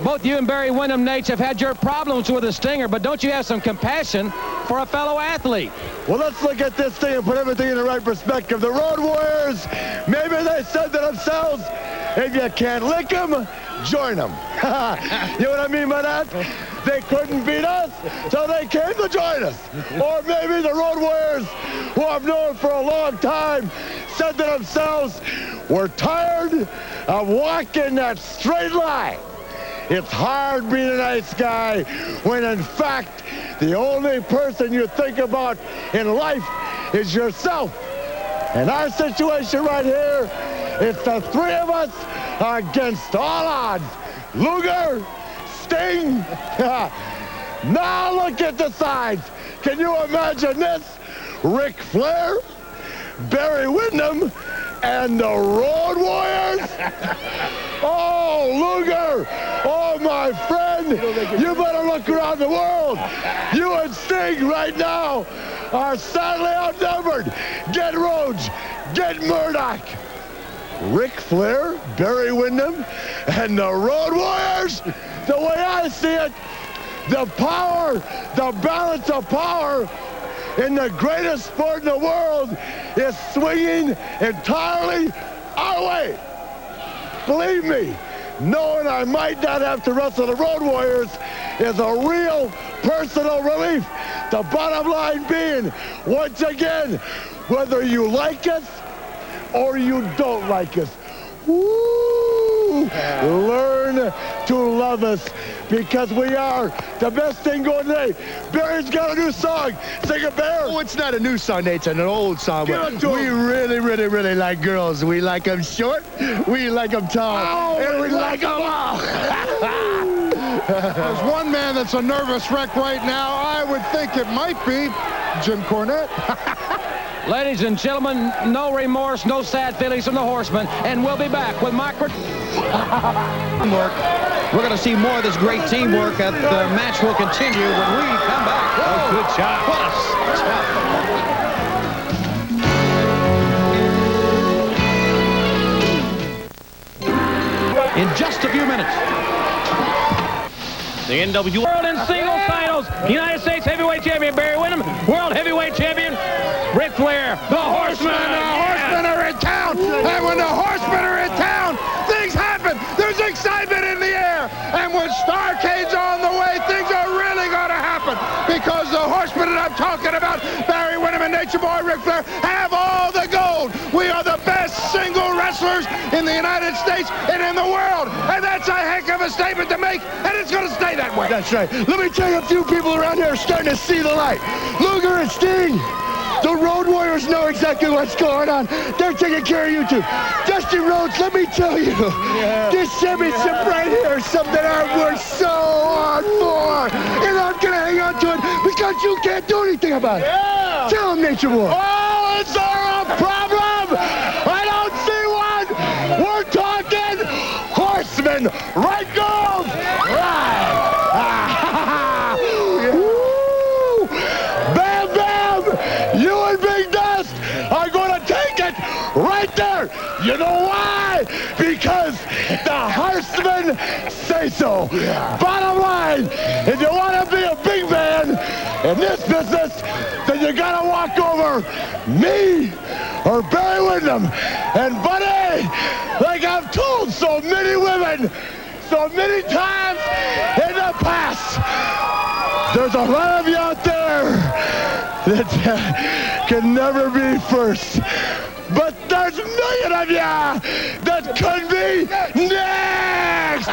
Both you and Barry Windham, Nates, have had your problems with the Stinger, but don't you have some compassion for a fellow athlete? Well, let's look at this thing and put everything in the right perspective. The Road Warriors, maybe they said to themselves, if you can't lick them, join them. You know what I mean by that? They couldn't beat us, so they came to join us. Or maybe the Road Warriors, who I've known for a long time, said to themselves, we're tired of walking that straight line. It's hard being a nice guy when, in fact, the only person you think about in life is yourself. In our situation right here, it's the three of us against all odds. Luger, Sting. Now look at the sides. Can you imagine this? Ric Flair, Barry Windham, and the Road Warriors? Oh, Luger! Oh, my friend! You better look around the world! You and Sting right now are sadly outnumbered! Get Rhodes! Get Murdoch! Ric Flair, Barry Windham, and the Road Warriors? The way I see it, the power, the balance of power in the greatest sport in the world is swinging entirely our way. Believe me, knowing I might not have to wrestle the Road Warriors is a real personal relief. The bottom line being, once again, whether you like us or you don't like us, woo, learn to love us, because we are the best thing going today. Barry's got a new song. Sing it, Bear. Oh, it's not a new song, Nate. It's an old song. Give it to We him. really, really, really like girls. We like them short, we like them tall, and we like them all. There's one man that's a nervous wreck right now. I would think it might be Jim Cornette. Ladies and gentlemen, no remorse, no sad feelings from the Horsemen, and we'll be back with Mike. We're going to see more of this great teamwork. The match will continue when we come back. Oh, good job. What a in just a few minutes. The NWA World and singles titles. United States Heavyweight Champion Barry Windham. World Heavyweight Champion Ric Flair. The Horsemen. The Horsemen are in town, and when the Horsemen are in town, things happen. There's excitement in the air, and when Starrcade's on the way, things are really going to happen, because the Horsemen that I'm talking about, Barry Windham and Nature Boy Ric Flair, have all the gold. We are the best single wrestlers in the United States and in the world, and that's a heck of a statement to make, and it's going to stay that way. That's right. Let me tell you, a few people around here are starting to see the light. Luger and Sting. The Road Warriors know exactly what's going on. They're taking care of you two. Dusty Rhodes, let me tell you, this championship right here is something I've worked so hard for. And I'm going to hang on to it because you can't do anything about it. Tell him, Nature Boy. Oh, is there a problem? I don't see one. We're talking Horsemen. Right, girls? Right. Woo! Bam, bam! You and Big Dust are going to take it right there. You know why? Because the Horsemen say so. Bottom line, if you want to be a big man in this business, then you got to walk over me or Barry Windham. And buddy, like I've told so many women so many times in the past, there's a lot of you out there that can never be first. But there's a million of you that could be next.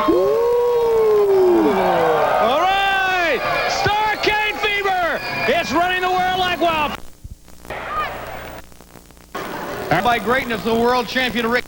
Woo. All right. Starrcade fever. It's running the world like wild. By greatness, the world champion Ric